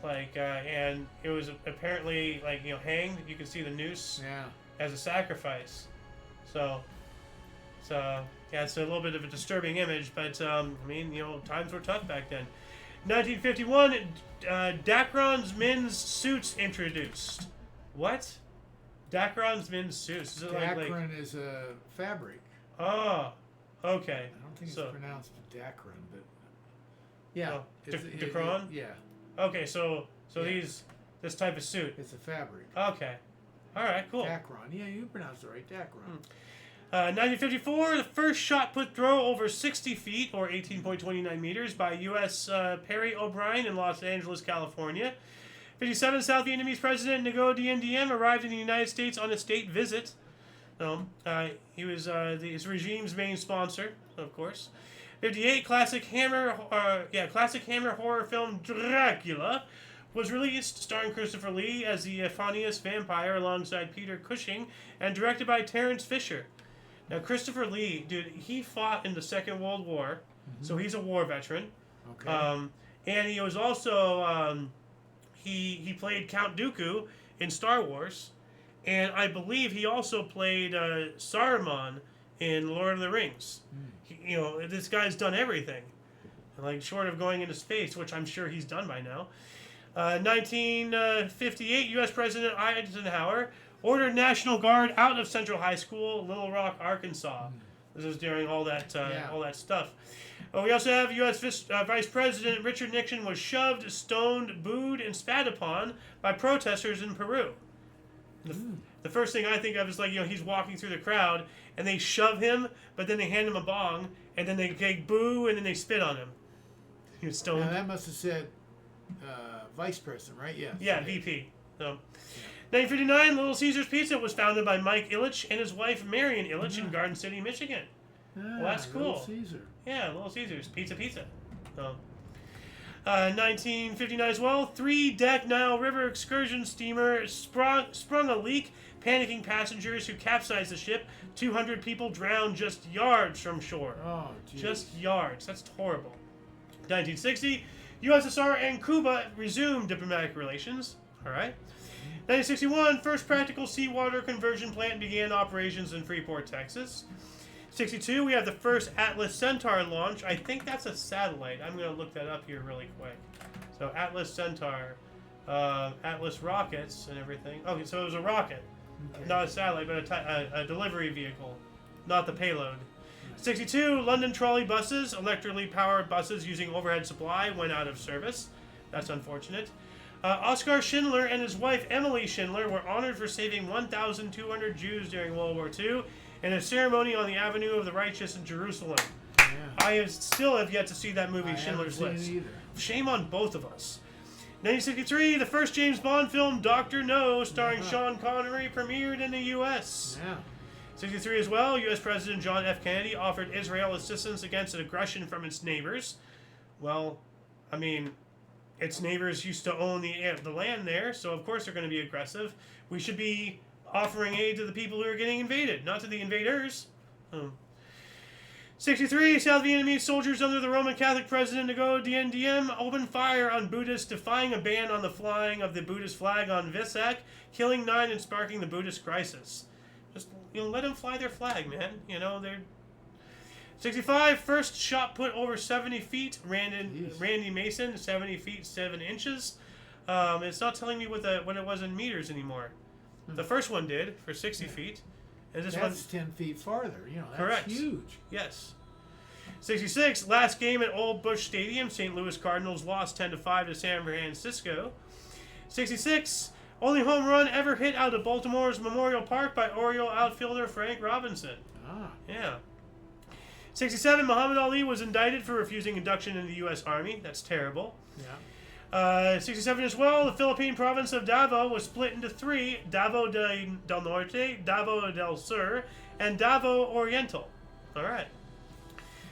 And it was apparently, hanged. You can see the noose as a sacrifice. So, it's a little bit of a disturbing image, but, times were tough back then. 1951, Dacron's men's suits introduced. What? Dacron's men's suits. Is it Dacron is a fabric. Oh, okay. I don't think it's pronounced Dacron, but yeah. Dacron? Yeah. Okay, so this type of suit. It's a fabric. Okay. All right, cool. Dacron. Yeah, you pronounced it right. Dacron. 1954, the first shot-put throw over 60 feet, or 18.29 meters, by U.S. Perry O'Brien in Los Angeles, California. 57, South Vietnamese President Ngo Dien Diem arrived in the United States on a state visit. He was his regime's main sponsor, of course. 58, classic Hammer horror film Dracula was released, starring Christopher Lee as the Phineas vampire alongside Peter Cushing, and directed by Terence Fisher. Now, Christopher Lee, dude, he fought in the Second World War, so he's a war veteran. Okay. And he was also, he played Count Dooku in Star Wars, and I believe he also played Saruman in Lord of the Rings. This guy's done everything, short of going into space, which I'm sure he's done by now. 1958, U.S. President Eisenhower ordered National Guard out of Central High School, Little Rock, Arkansas. This is during all that stuff. We also have U.S. Vice President Richard Nixon was shoved, stoned, booed, and spat upon by protesters in Peru. The first thing I think of is he's walking through the crowd and they shove him, but then they hand him a bong and then they boo and then they spit on him. He was stoned. Now that must have said Vice President, right? Yeah. Yeah, VP. So. 1959, Little Caesars Pizza was founded by Mike Ilitch and his wife Marion Ilitch in Garden City, Michigan. Well, that's cool. Little Caesar. Yeah, Little Caesars. Pizza. So. 1959 as well, 3-deck Nile River excursion steamer sprung a leak, panicking passengers who capsized the ship. 200 people drowned just yards from shore. Oh, geez. Just yards. That's horrible. 1960, USSR and Cuba resumed diplomatic relations. All right. 1961, first practical seawater conversion plant began operations in Freeport, Texas. 62, we have the first Atlas Centaur launch. I think that's a satellite. I'm going to look that up here really quick. So Atlas Centaur, Atlas rockets and everything. Okay, so it was a rocket. Okay. Not a satellite, but a delivery vehicle. Not the payload. 62, London trolley buses, electrically powered buses using overhead supply, went out of service. That's unfortunate. Oskar Schindler and his wife Emily Schindler were honored for saving 1,200 Jews during World War II in a ceremony on the Avenue of the Righteous in Jerusalem. Yeah. I still have yet to see that movie, I Schindler's haven't seen List. it either. Shame on both of us. 1963, the first James Bond film, Dr. No, starring Sean Connery, premiered in the U.S. Yeah. 63 as well, U.S. President John F. Kennedy offered Israel assistance against an aggression from its neighbors. Well, I mean, its neighbors used to own the land there, so of course they're going to be aggressive. We should be offering aid to the people who are getting invaded, not to the invaders. 63, South Vietnamese soldiers under the Roman Catholic President Ngo Dien Diem opened fire on Buddhists, defying a ban on the flying of the Buddhist flag on Vesak, killing 9 and sparking the Buddhist crisis. Just, let them fly their flag, man. They're... 65, first shot put over 70 feet, Randy Mason, 70 feet, 7 inches. It's not telling me what it was in meters anymore. The first one did, for 60 feet. And this That's 10 feet farther. That's correct. huge. Yes. 66, last game at Old Busch Stadium. St. Louis Cardinals lost 10-5 to San Francisco. 66, only home run ever hit out of Baltimore's Memorial Park by Oriole outfielder Frank Robinson. Ah. Yeah. 67, Muhammad Ali was indicted for refusing induction into the U.S. Army. That's terrible. Yeah. 67 as well, the Philippine province of Davao was split into 3, Davao del Norte, Davao del Sur, and Davao Oriental. All right.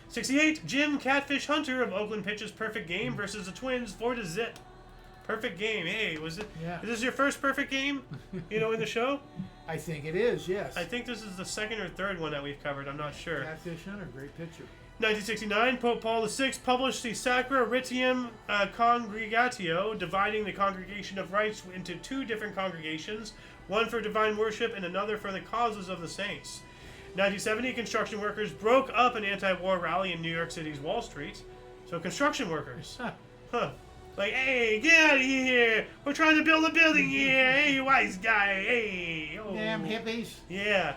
68, Jim Catfish Hunter of Oakland pitches perfect game versus the Twins 4-0. Perfect game. Hey, is this your first perfect game, in the show? I think it is, yes. I think this is the second or third one that we've covered. I'm not sure. Catfish Hunter, great picture. 1969, Pope Paul VI published the Sacra Ritium Congregatio, dividing the Congregation of Rites into 2 different congregations, one for divine worship and another for the causes of the saints. 1970, construction workers broke up an anti-war rally in New York City's Wall Street. So construction workers. Huh. Like, hey, get out of here. We're trying to build a building here. Hey, wise guy. Hey. Oh. Damn hippies. Yeah.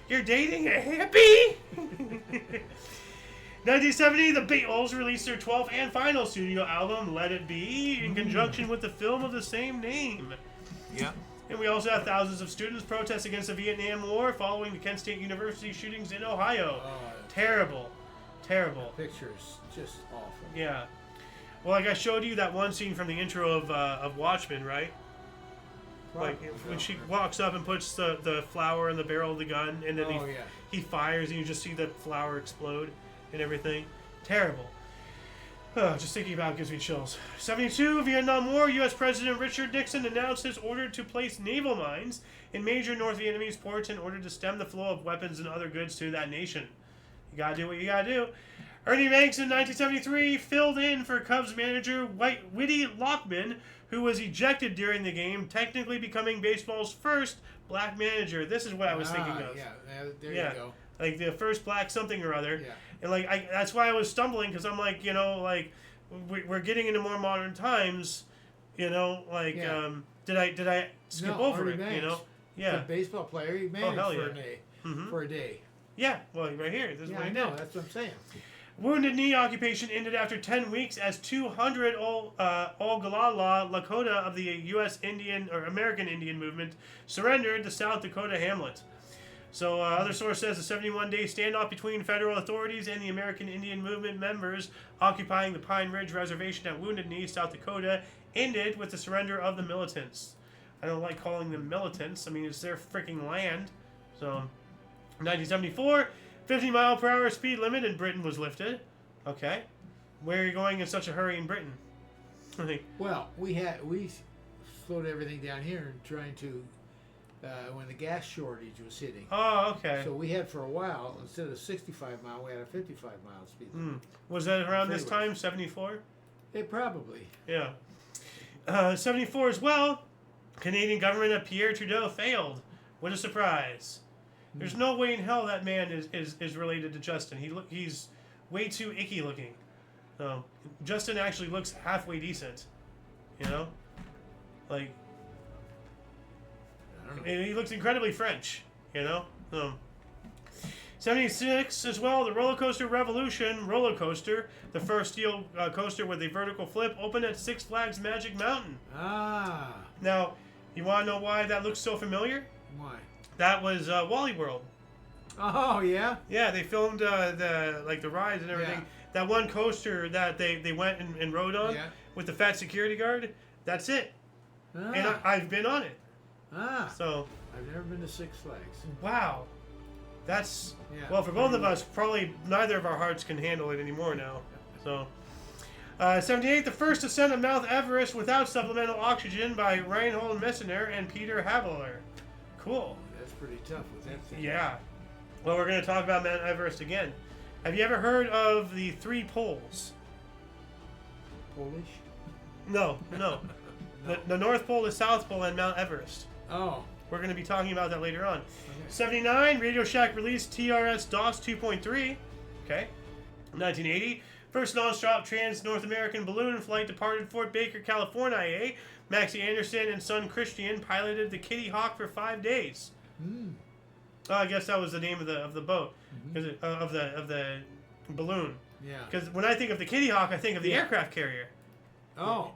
You're dating a hippie? 1970, the Beatles released their 12th and final studio album, Let It Be, in conjunction with the film of the same name. Yeah. And we also have thousands of students protest against the Vietnam War following the Kent State University shootings in Ohio. Terrible. Terrible. The picture is just awful. Yeah. Well, like I showed you that one scene from the intro of Watchmen, right? Like when she walks up and puts the flower in the barrel of the gun, and then he fires, and you just see the flower explode and everything. Terrible. Just thinking about it gives me chills. 72, Vietnam War. U.S. President Richard Nixon announced his order to place naval mines in major North Vietnamese ports in order to stem the flow of weapons and other goods to that nation. You gotta do what you gotta do. Ernie Banks in 1973 filled in for Cubs manager Whitey Lockman, who was ejected during the game, technically becoming baseball's first black manager. This is what I was thinking of. Yeah, there you go. Like the first black something or other. Yeah. And that's why I was stumbling, because I'm like, we're getting into more modern times, did I skip over Ernie it, Banks, Yeah. The baseball player, he managed hell for a day. Yeah, well, right here. This is what I he know, did. that's what I'm saying. Wounded Knee occupation ended after 10 weeks as 200 Oglala Lakota of the U.S. Indian or American Indian movement surrendered the South Dakota hamlet. So other source says a 71-day standoff between federal authorities and the American Indian movement members occupying the Pine Ridge Reservation at Wounded Knee, South Dakota, ended with the surrender of the militants. I don't like calling them militants. I mean, it's their freaking land. So, 1974, 50-mile-per-hour speed limit in Britain was lifted. Okay. Where are you going in such a hurry in Britain? Well, we slowed everything down here and trying to when the gas shortage was hitting. Oh, okay. So we had for a while, instead of 65 mile, we had a 55 mile speed limit. Was that around this time, 74? It probably. Yeah. 74 as well. Canadian government of Pierre Trudeau failed. What a surprise. There's no way in hell that man is related to Justin. He's way too icky looking. Justin actually looks halfway decent. Like, and he looks incredibly French. '76 as well, the Roller Coaster Revolution roller coaster, the first steel coaster with a vertical flip, opened at Six Flags Magic Mountain. Ah. Now, you want to know why that looks so familiar? Why? That was Wally World. Oh, yeah? Yeah, they filmed the rides and everything. Yeah. That one coaster that they went and rode on with the fat security guard, that's it. Ah. And I've been on it. Ah. So. I've never been to Six Flags. Wow. That's, Yeah, well, for both of us, probably neither of our hearts can handle it anymore now. So. 78, the first ascent of Mount Everest without supplemental oxygen by Reinhold Messner and Peter Habeler. Cool. That's pretty tough with that thing. Yeah. Well, we're going to talk about Mount Everest again. Have you ever heard of the three poles? Polish? No. No. The North Pole, the South Pole, and Mount Everest. Oh. We're going to be talking about that later on. Okay. 79, Radio Shack released TRS-DOS 2.3. Okay. 1980, first non-stop trans-North American balloon flight departed Fort Baker, California, IA. Maxie Anderson and son Christian piloted the Kitty Hawk for 5 days. Mm. Oh, I guess that was the name of the boat, of the balloon. Yeah. Because when I think of the Kitty Hawk, I think of the aircraft carrier. Oh.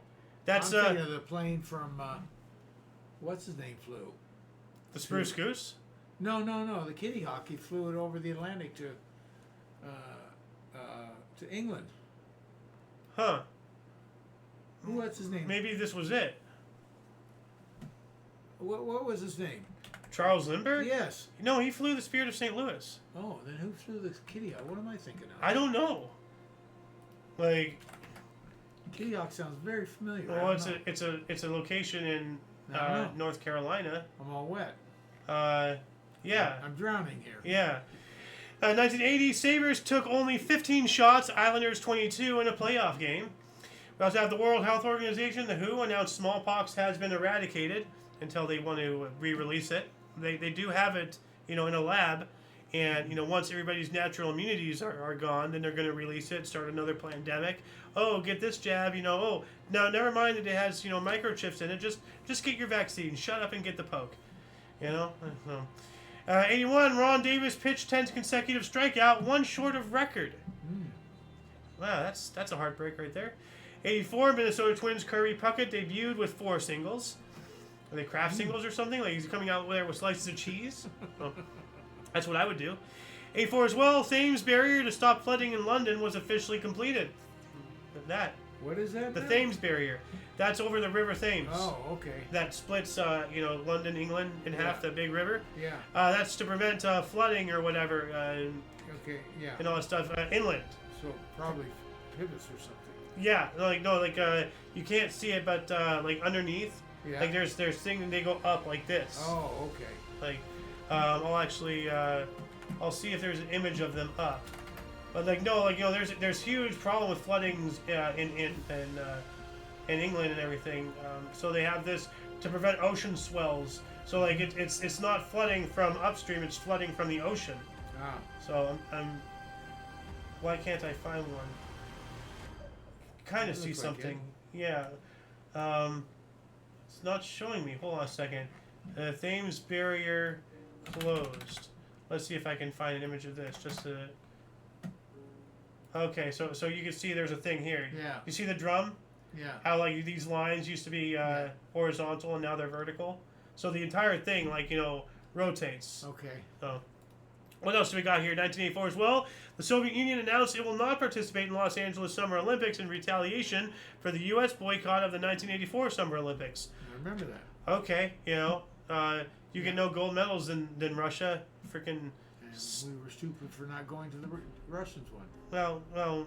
That's I'm thinking of the plane from, what's his name flew? the Spruce Goose. No. The Kitty Hawk. He flew it over the Atlantic to England. Huh. What's his name? Maybe this was it. What was his name? Charles Lindbergh? Yes. No, he flew the Spirit of St. Louis. Oh, then who flew the Kitty Hawk? What am I thinking of? I don't know. Like, Kitty Hawk sounds very familiar. well, it's a location in North Carolina. I'm all wet. Yeah. I'm drowning here. Yeah. 1980, Sabres took only 15 shots, Islanders 22 in a playoff game. We also have the World Health Organization, the WHO, announced smallpox has been eradicated until they want to re-release it. They do have it, in a lab, and once everybody's natural immunities are gone, then they're going to release it, start another pandemic. Oh, get this jab, oh, no, never mind that it has, microchips in it. Just get your vaccine. Shut up and get the poke. 81, Ron Davis pitched 10th consecutive strikeout, one short of record. Wow, that's a heartbreak right there. 84, Minnesota Twins Kirby Puckett debuted with 4 singles. Are they craft singles or something? Like he's coming out there with slices of cheese? Well, that's what I would do. 84 as well, Thames Barrier to stop flooding in London was officially completed. That. What is that? The now? Thames Barrier. That's over the River Thames. Oh, okay. That splits, London, England in half, the big river. Yeah. That's to prevent flooding or whatever. Okay, yeah. And all that stuff inland. So probably pivots or something. Yeah, you can't see it, but underneath, Yeah. there's things they go up like this. Oh, okay. I'll actually I'll see if there's an image of them up. But there's huge problem with floodings in England and everything. So they have this to prevent ocean swells. So it's not flooding from upstream; it's flooding from the ocean. Ah. So why can't I find one? Kind of see looks like something. Yeah. It's not showing me. Hold on a second. The Thames Barrier closed. Let's see if I can find an image of this. Just to. Okay, so you can see there's a thing here. Yeah. You see the drum? Yeah. How these lines used to be horizontal and now they're vertical. So the entire thing rotates. Okay. So, what else do we got here? 1984 as well. The Soviet Union announced it will not participate in Los Angeles Summer Olympics in retaliation for the U.S. boycott of the 1984 Summer Olympics. I remember that. Okay, you get no gold medals than Russia. Freaking. And we were stupid for not going to the Russians one. Well.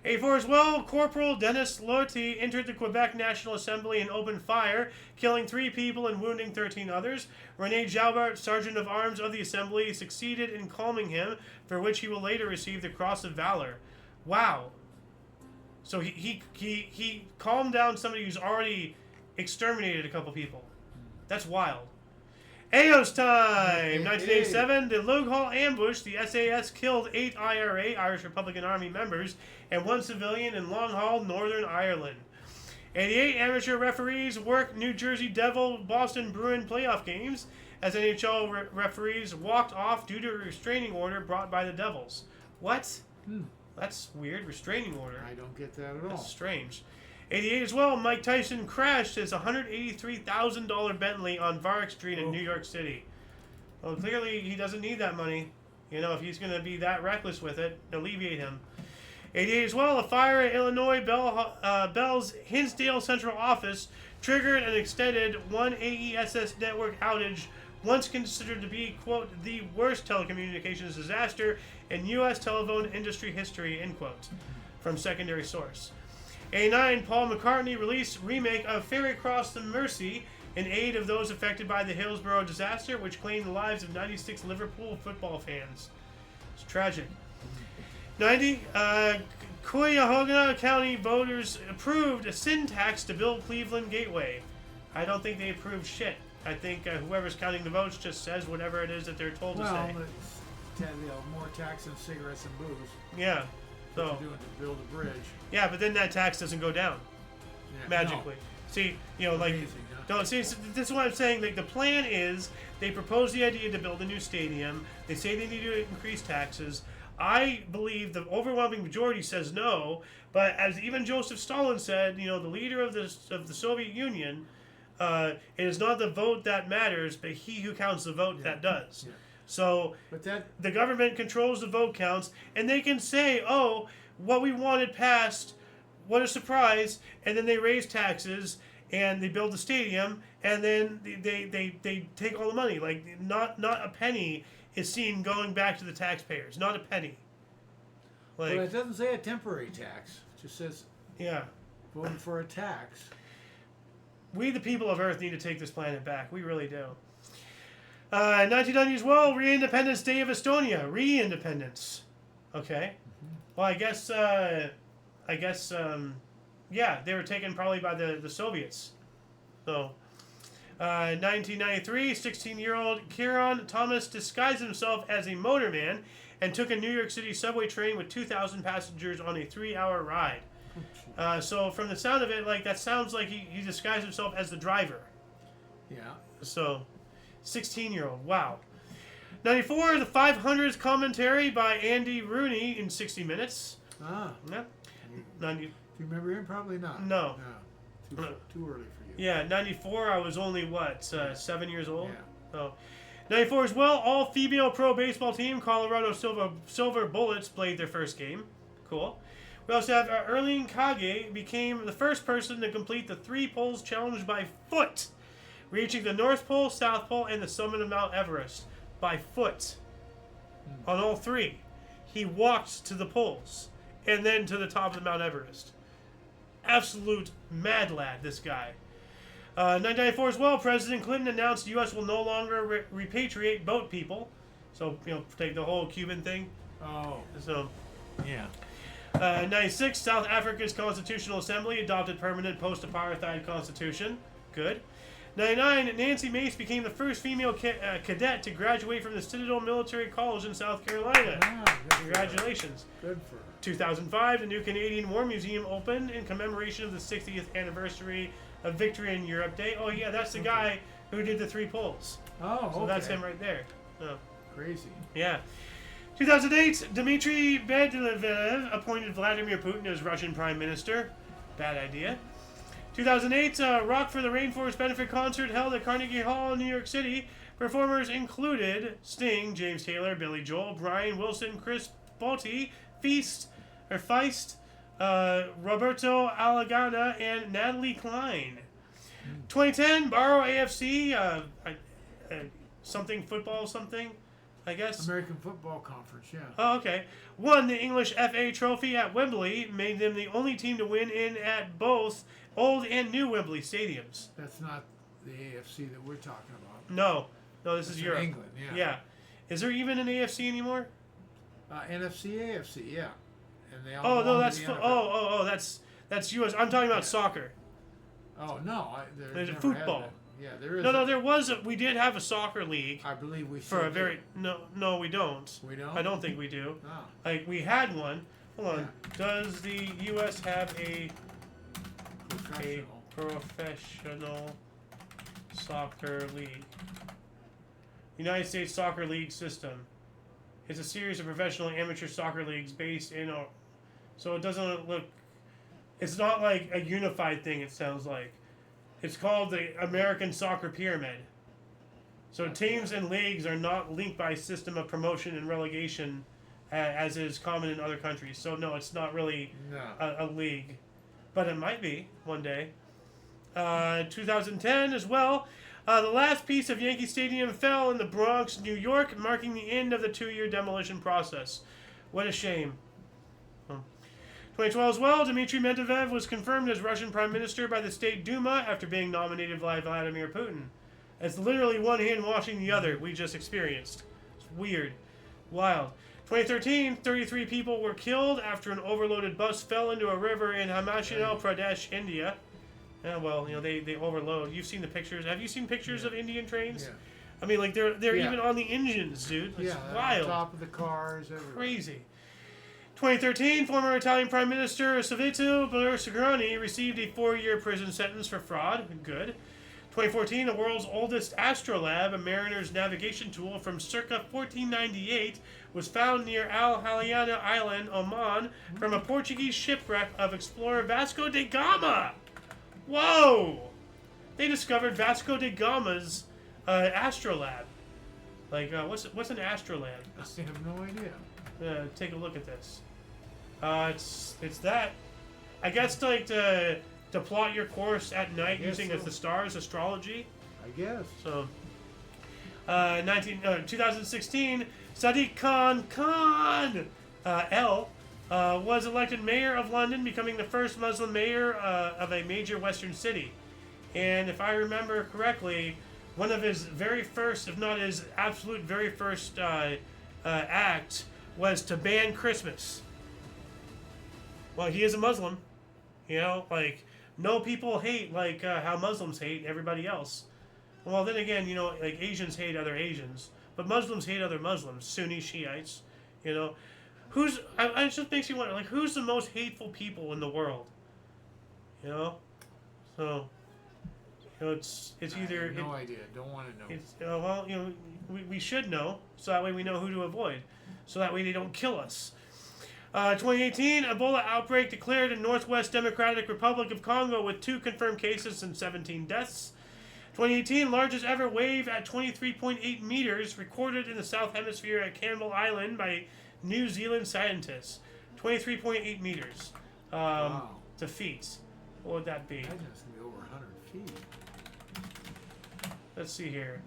84 as well, Corporal Dennis Lortie entered the Quebec National Assembly and opened fire, killing 3 people and wounding 13 others. Rene Jalbert, Sergeant of Arms of the Assembly, succeeded in calming him, for which he will later receive the Cross of Valor. Wow. So he calmed down somebody who's already exterminated a couple people. That's wild. Ayo's time! 1987, the Logue Hall ambush. The SAS killed 8 IRA, Irish Republican Army members, and 1 civilian in Long Hall, Northern Ireland. 88, amateur referees work New Jersey Devil, Boston Bruin playoff games. as NHL referees walked off due to a restraining order brought by the Devils. What? That's weird. Restraining order. I don't get that at all. That's strange. 88 as well. Mike Tyson crashed his $183,000 Bentley on Varick Street in New York City. Well, clearly he doesn't need that money. You know, if he's going to be that reckless with it, alleviate him. 88 as well. A fire at Illinois Bell's Hinsdale Central Office triggered an extended one AESS network outage, once considered to be, quote, the worst telecommunications disaster in U.S. telephone industry history, end quote, from secondary source. 89, Paul McCartney released remake of Ferry Cross the Mersey in aid of those affected by the Hillsborough disaster, which claimed the lives of 96 Liverpool football fans. It's tragic. 90, Cuyahoga County voters approved a sin tax to build Cleveland Gateway. I don't think they approved shit. I think whoever's counting the votes just says whatever it is that they're told to say. Well, it's more tax than cigarettes and booze. Yeah. So What they're doing to build a bridge. yeah, but then that tax doesn't go down Yeah, magically. See, you know, like, Amazing, huh? don't see. This is what I'm saying. Like, the plan is they propose the idea to build a new stadium. They say they need to increase taxes. I believe the overwhelming majority says no. But as even Joseph Stalin said, you know, the leader of the Soviet Union, it is not the vote that matters, but he who counts the vote that does. Yeah. So But that the government controls the vote counts, and they can say, "Oh, what we wanted passed. What a surprise!" And then they raise taxes and they build the stadium, and then they take all the money. Like not a penny is seen going back to the taxpayers. Not a penny. Like, well, it doesn't say a temporary tax. It just says yeah. voting for a tax. We, the people of Earth, need to take this planet back. We really do. 1990 as well, Re-Independence Day of Estonia. Re-Independence. Okay. Well, I guess, yeah, they were taken probably by the Soviets. So, 1993, 16-year-old Kieran Thomas disguised himself as a motorman and took a New York City subway train with 2,000 passengers on a 3-hour ride. So from the sound of it, like, that sounds like he disguised himself as the driver. Yeah. So, 16-year-old. Wow. 94, the 500th commentary by Andy Rooney in 60 Minutes. Ah. Yeah. 90. Do you remember him? Probably not. No. No. Too early for you. Yeah, 94, I was only, what, 7 years old? Yeah. Oh. 94 as well, all-female pro baseball team, Colorado Silver Bullets, played their first game. Cool. We also have Erling Kage became the first person to complete the 3 poles challenge by foot, reaching the North Pole, South Pole, and the summit of Mount Everest by foot. On all 3. He walked to the poles and then to the top of Mount Everest. Absolute mad lad, this guy. 1994 as well, President Clinton announced the U.S. will no longer repatriate boat people. So, you know, take the whole Cuban thing. Oh. So, Yeah. 96, South Africa's Constitutional Assembly adopted permanent post-apartheid constitution. Good. 99, Nancy Mace became the first female cadet to graduate from the Citadel Military College in South Carolina. Ah, good for her. Congratulations. Good for her. 2005, the new Canadian War Museum opened in commemoration of the 60th anniversary of Victory in Europe Day. Oh yeah, that's the guy who did the 3 poles. Oh, So okay. that's him right there. Oh. Crazy. Yeah. 2008, Dmitry Medvedev appointed Vladimir Putin as Russian Prime Minister. Bad idea. 2008, Rock for the Rainforest benefit concert held at Carnegie Hall in New York City. Performers included Sting, James Taylor, Billy Joel, Brian Wilson, Chris Botti, Feist, Roberto Alagana, and Natalie Klein. 2010, Barrow AFC, something football something, I guess. American Football Conference, yeah. Oh, okay. Won the English FA Trophy at Wembley, made them the only team to win in at both old and new Wembley stadiums. That's not the AFC that we're talking about. No, this is That's in Europe. England, yeah. Yeah. Is there even an AFC anymore? NFC, AFC, yeah. And they all Oh no, belong to that's the fo- NFL. that's US. I'm talking about soccer. Oh no, There's a never football. had that. Yeah, there is. No, there was. We did have a soccer league I believe we for still a very. No, we don't. We don't. I don't think we do. No. Like we had one. Hold on. Does the U.S. have a Professional. professional soccer league? United States Soccer League system. It's a series of professional and amateur soccer leagues based in... So it doesn't look... It's not like a unified thing, it sounds like. It's called the American Soccer Pyramid. So teams and leagues are not linked by a system of promotion and relegation as is common in other countries. So no, it's not really a league. But it might be one day. 2010 as well. The last piece of Yankee Stadium fell in the Bronx, New York, marking the end of the 2-year demolition process. What a shame. 2012 as well, Dmitry Medvedev was confirmed as Russian Prime Minister by the State Duma after being nominated by Vladimir Putin. It's literally one hand washing the other we just experienced. It's weird. Wild. 2013, 33 people were killed after an overloaded bus fell into a river in Himachal Pradesh, India. Yeah, well, they overload. You've seen the pictures. Have you seen pictures of Indian trains? Yeah. I mean, like they're even on the engines, dude. It's wild. On top of the cars, everywhere. Crazy. 2013, former Italian Prime Minister Silvio Berlusconi received a 4-year prison sentence for fraud. Good. 2014, the world's oldest astrolabe, a mariner's navigation tool from circa 1498, was found near Al Haliana Island, Oman, from a Portuguese shipwreck of explorer Vasco da Gama. Whoa! They discovered Vasco da Gama's astrolabe. Like, what's an astrolabe? I have no idea. Take a look at this. It's that. I guess like to plot your course at night using the stars, astrology. I guess. So, 2016, Sadiq Khan was elected mayor of London, becoming the first Muslim mayor of a major Western city. And if I remember correctly, one of his very first, if not his absolute very first act was to ban Christmas. Well, he is a Muslim. Like, no people hate like how Muslims hate everybody else. Well, then again, like Asians hate other Asians. But Muslims hate other Muslims, Sunni Shiites. It just makes you wonder, like, who's the most hateful people in the world? So, it's either... I have no idea. Don't want to know. It's, well, we should know, so that way we know who to avoid. So that way they don't kill us. 2018, Ebola outbreak declared in Northwest Democratic Republic of Congo with 2 confirmed cases and 17 deaths. 2018, largest ever wave at 23.8 meters recorded in the South Hemisphere at Campbell Island by New Zealand scientists. 23.8 meters. Wow. To feet. What would that be? I think it's going to be over 100 feet. Let's see here.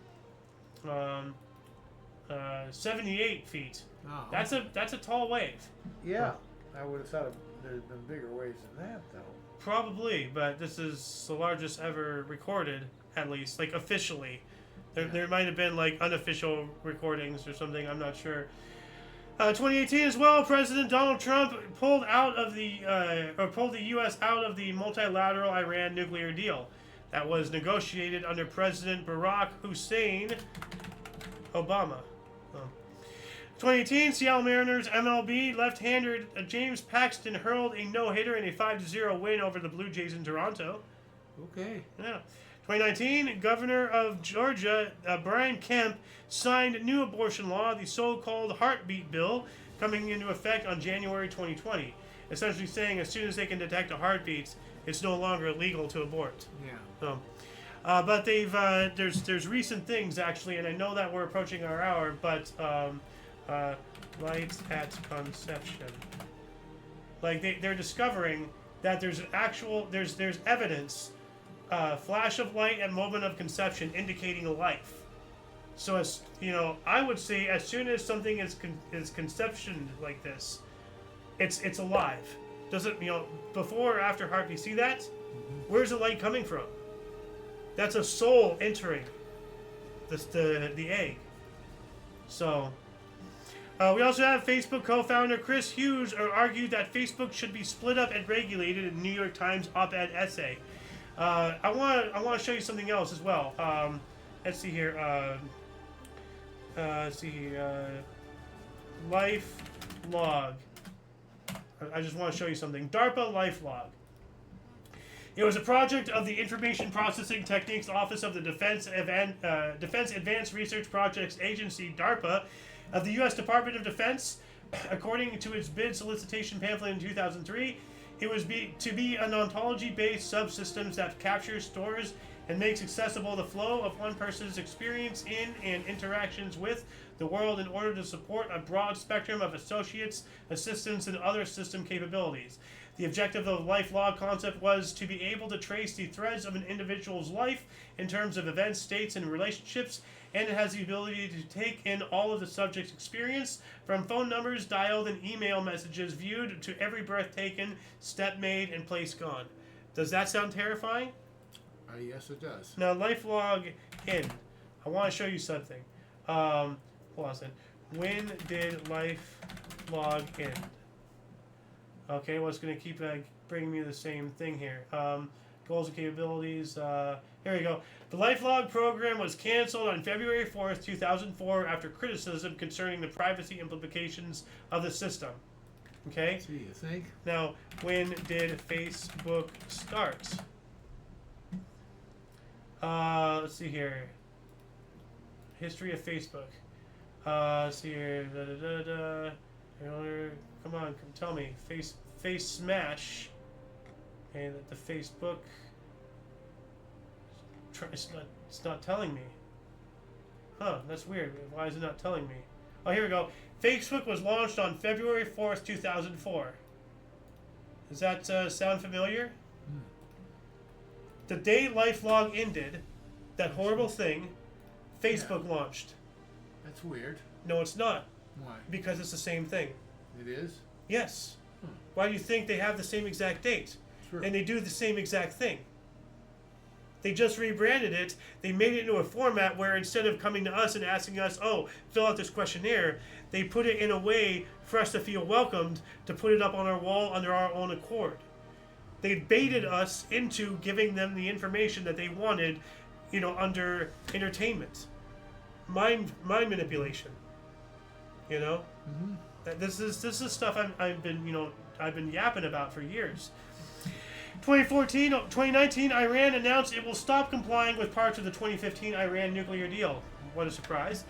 78 feet. Oh. That's a tall wave. Yeah. I would have thought there's been bigger waves than that, though. Probably, but this is the largest ever recorded, at least, like officially. There might have been like unofficial recordings or something, I'm not sure. 2018 as well, President Donald Trump pulled the U.S. out of the multilateral Iran nuclear deal that was negotiated under President Barack Hussein Obama. 2018, Seattle Mariners MLB left-hander James Paxton hurled a no-hitter in a 5-0 win over the Blue Jays in Toronto. Okay. Yeah. 2019, Governor of Georgia Brian Kemp signed new abortion law, the so-called heartbeat bill, coming into effect on January 2020. Essentially saying as soon as they can detect a heartbeat, it's no longer illegal to abort. Yeah. But they've there's recent things actually, and I know that we're approaching our hour, but light at conception. Like they're discovering that there's evidence, flash of light at moment of conception indicating life. So as I would say as soon as something is conception like this, it's alive. Doesn't before or after heartbeat? See that? Mm-hmm. Where's the light coming from? That's a soul entering the egg. So. We also have Facebook co-founder Chris Hughes argued that Facebook should be split up and regulated in a New York Times op-ed essay. I want to show you something else as well. Let's see here. Life log. I just want to show you something. DARPA life log. It was a project of the Information Processing Techniques Office of the Defense Advanced Research Projects Agency, DARPA, of the U.S. Department of Defense. According to its bid solicitation pamphlet in 2003, it was to be an ontology-based subsystems that captures, stores, and makes accessible the flow of one person's experience in and interactions with the world in order to support a broad spectrum of associates, assistants, and other system capabilities. The objective of the life log concept was to be able to trace the threads of an individual's life in terms of events, states, and relationships, and it has the ability to take in all of the subject's experience, from phone numbers dialed and email messages viewed to every breath taken, step made, and place gone. Does that sound terrifying? Yes, it does. Now, life log in. I want to show you something. Hold on a second. When did life log end? Okay, well, it's going to keep bringing me the same thing here. Goals and capabilities. Here we go. The LifeLog program was canceled on February 4th, 2004 after criticism concerning the privacy implications of the system. Okay? So you think? Now, when did Facebook start? Let's see here. History of Facebook. Let's see here. Come on, tell me. Face smash. Okay, the Facebook. It's not telling me. Huh, that's weird. Why is it not telling me? Oh, here we go. Facebook was launched on February 4th, 2004. Does that sound familiar? The day LifeLog ended, that horrible thing, Facebook launched. That's weird. No, it's not. Why? Because it's the same thing. It is? Yes. Why do you think they have the same exact date? Sure. And they do the same exact thing? They just rebranded it. They made it into a format where instead of coming to us and asking us, oh, fill out this questionnaire, they put it in a way for us to feel welcomed, to put it up on our wall under our own accord. They baited us into giving them the information that they wanted, under entertainment. Mind manipulation. That this is stuff I've been yapping about for years. 2019, Iran announced it will stop complying with parts of the 2015 Iran nuclear deal. What a surprise.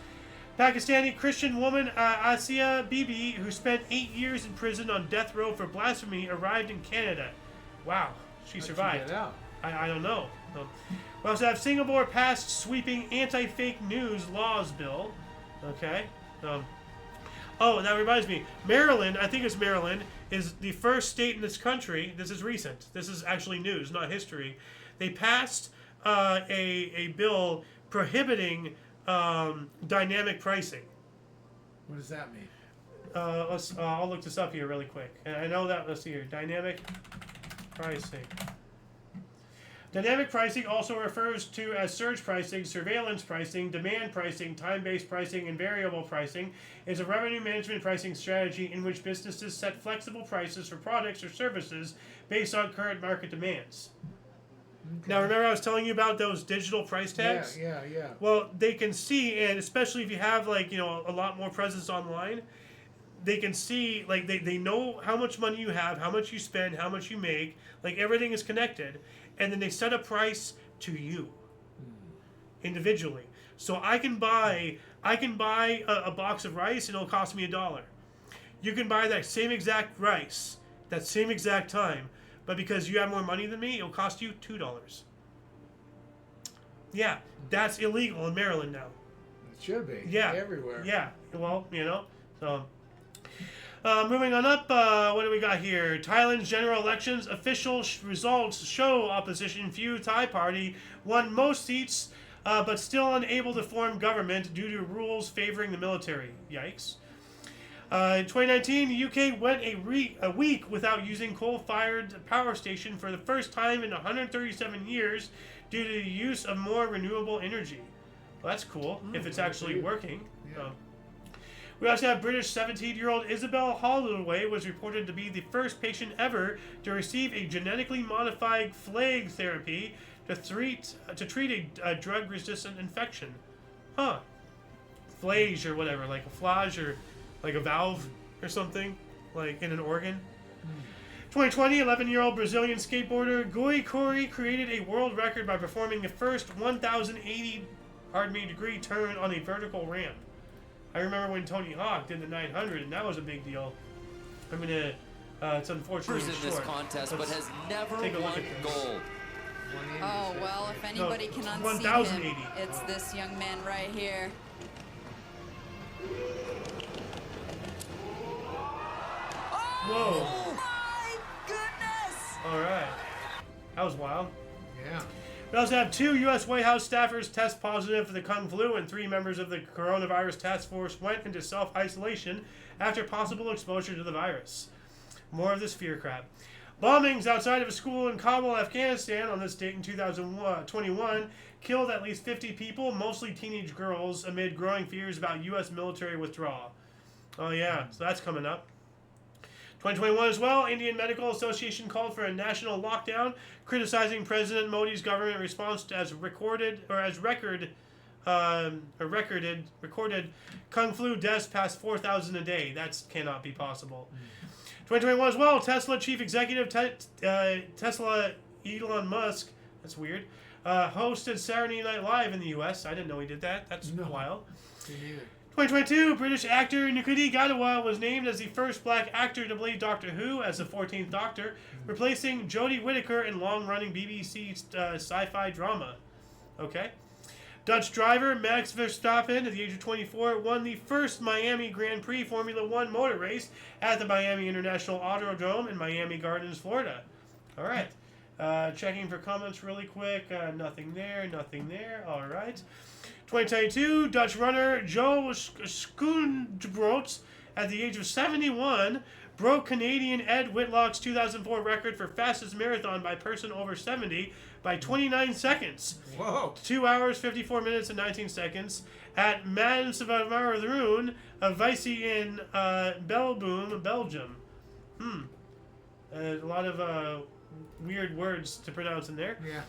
Pakistani Christian woman Asia Bibi, who spent 8 years in prison on death row for blasphemy, arrived in Canada. Wow, she survived. How'd you get out? I don't know. We also have Singapore passed sweeping anti-fake news laws bill. Okay. Oh, that reminds me. Maryland, I think it's Maryland, is the first state in this country. This is recent. This is actually news, not history. They passed a bill prohibiting dynamic pricing. What does that mean? I'll look this up here really quick. And I know that. Let's see here. Dynamic pricing. Dynamic pricing also refers to as surge pricing, surveillance pricing, demand pricing, time-based pricing, and variable pricing. Is a revenue management pricing strategy in which businesses set flexible prices for products or services based on current market demands. Okay. Now, remember I was telling you about those digital price tags? Yeah. Well, they can see, and especially if you have a lot more presence online, they can see, they know how much money you have, how much you spend, how much you make, everything is connected. And then they set a price to you individually. So I can buy a box of rice and it'll cost me $1. You can buy that same exact rice, that same exact time, but because you have more money than me, it'll cost you $2. Yeah, that's illegal in Maryland now. It should be. Yeah. Everywhere. Yeah. Well, so. Moving on up, what do we got here? Thailand's general elections official results show opposition Pheu Thai Party won most seats, but still unable to form government due to rules favoring the military. Yikes. In 2019, the UK went a week without using coal-fired power station for the first time in 137 years due to the use of more renewable energy. Well, that's cool, if it's actually working. Yeah. We also have British 17-year-old Isabel Holloway was reported to be the first patient ever to receive a genetically modified phage therapy to treat a drug-resistant infection. Huh. Phage or whatever, like a flage or like a valve or something, like in an organ. 2020, 11-year-old Brazilian skateboarder Goi Corey created a world record by performing the first 1,080-degree turn on a vertical ramp. I remember when Tony Hawk did the 900, and that was a big deal. I'm gonna. It's unfortunately in short. this contest, but has never take a look won at this. gold. Oh, well, if anybody can unseat 1,080. him, it's this young man right here. Whoa. Oh, my goodness! All right. That was wild. Yeah. We also have 2 U.S. White House staffers test positive for the Kung Flu, and 3 members of the coronavirus task force went into self-isolation after possible exposure to the virus. More of this fear crap. Bombings outside of a school in Kabul, Afghanistan on this date in 2021 killed at least 50 people, mostly teenage girls, amid growing fears about U.S. military withdrawal. Oh yeah, so that's coming up. 2021 as well, Indian Medical Association called for a national lockdown, criticizing President Modi's government response as recorded Kung Flu deaths past 4,000 a day. That cannot be possible. 2021 as well, Tesla chief executive Tesla Elon Musk, that's weird, hosted Saturday Night Live in the U.S. I didn't know he did that. That's wild. Me neither. 2022, British actor Ncuti Gatwa was named as the first black actor to play Doctor Who as the 14th Doctor, replacing Jodie Whittaker in long-running BBC sci-fi drama. Okay. Dutch driver Max Verstappen, at the age of 24, won the first Miami Grand Prix Formula One motor race at the Miami International Autodrome in Miami Gardens, Florida. All right. Checking for comments really quick. Nothing there. Nothing there. All right. 2022, Dutch runner Joe Schoenbroets, at the age of 71, broke Canadian Ed Whitlock's 2004 record for fastest marathon by person over 70 by 29 seconds. Whoa. 2 hours, 54 minutes, and 19 seconds at Mansvaarderoen, a Vicey in Belboom, Belgium. A lot of weird words to pronounce in there. Yeah.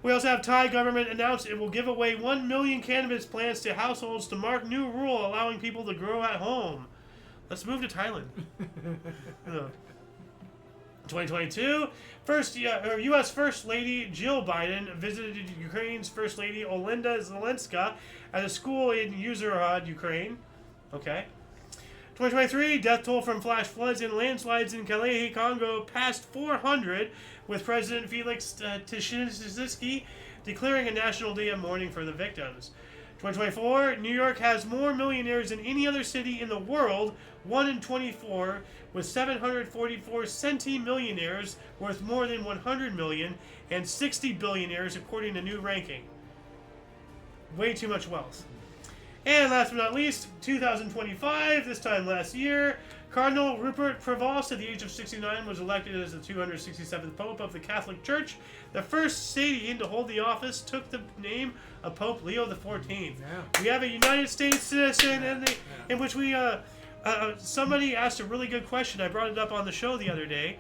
We also have Thai government announced it will give away 1 million cannabis plants to households to mark new rule allowing people to grow at home. Let's move to Thailand. 2022, U.S. First Lady Jill Biden visited Ukraine's First Lady Olinda Zelenska at a school in Uzhhorod, Ukraine. Okay. 2023, death toll from flash floods and landslides in Kalehe, Congo passed 400, with President Felix Tshisekedi declaring a national day of mourning for the victims. 2024, New York has more millionaires than any other city in the world, 1 in 24, with 744 centimillionaires worth more than 100 million, and 60 billionaires according to new ranking. Way too much wealth. And last but not least, 2025, this time last year, Cardinal Rupert Prevost, at the age of 69, was elected as the 267th Pope of the Catholic Church. The first Sadian to hold the office took the name of Pope Leo XIV. Yeah. We have a United States citizen in which we, somebody asked a really good question. I brought it up on the show the other day,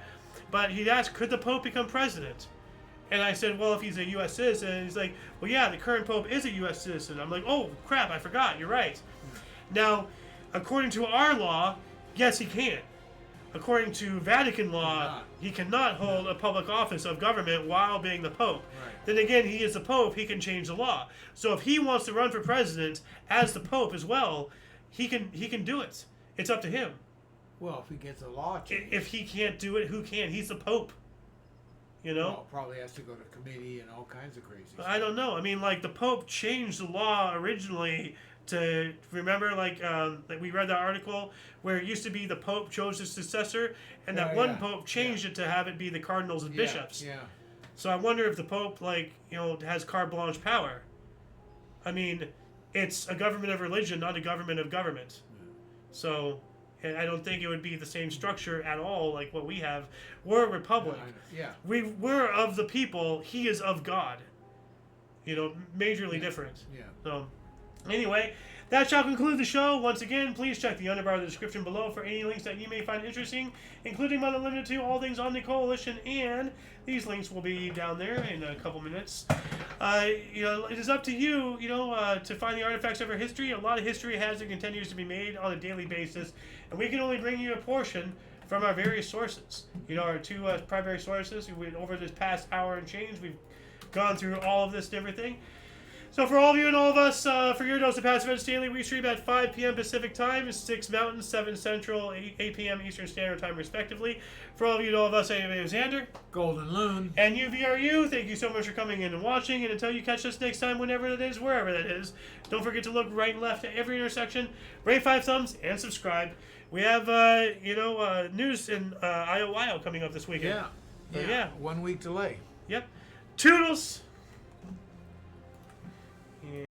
but he'd asked, could the Pope become president? And I said, well, if he's a U.S. citizen, and he's like, well, yeah, the current Pope is a U.S. citizen. I'm like, oh, crap, I forgot. You're right. Now, according to our law, yes, he can. According to Vatican law, he cannot hold a public office of government while being the Pope. Right. Then again, he is the Pope. He can change the law. So if he wants to run for president as the Pope as well, he can do it. It's up to him. Well, if he gets a law change. If he can't do it, who can? He's the Pope. You know? Well, probably has to go to committee and all kinds of crazy stuff. I don't know. I mean, like, the Pope changed the law originally to, remember, like we read that article where it used to be the Pope chose his successor, and that one Pope changed it to have it be the cardinals and bishops. Yeah. So I wonder if the Pope, like, has carte blanche power. I mean, it's a government of religion, not a government of government. So and I don't think it would be the same structure at all like what we have. We're a republic. We're of the people. He is of God. Majorly different. Yeah. So, anyway, that shall conclude the show. Once again, please check the underbar of the description below for any links that you may find interesting, including but not limited to all things on the Coalition, and these links will be down there in a couple minutes. It is up to you, to find the artifacts of our history. A lot of history has and continues to be made on a daily basis, and we can only bring you a portion from our various sources. Our two primary sources. Over this past hour and change, we've gone through all of this and everything. So for all of you and all of us, for your dose of past events daily, we stream at 5 p.m. Pacific Time, 6 Mountain, 7 Central, 8 p.m. Eastern Standard Time, respectively. For all of you and all of us, I am Xander. Golden Loon. And UVRU, thank you so much for coming in and watching. And until you catch us next time, whenever it is, wherever that is, don't forget to look right and left at every intersection, rate 5 thumbs, and subscribe. We have, news in IOYO coming up this weekend. Yeah. 1 week delay. Yep. Toodles!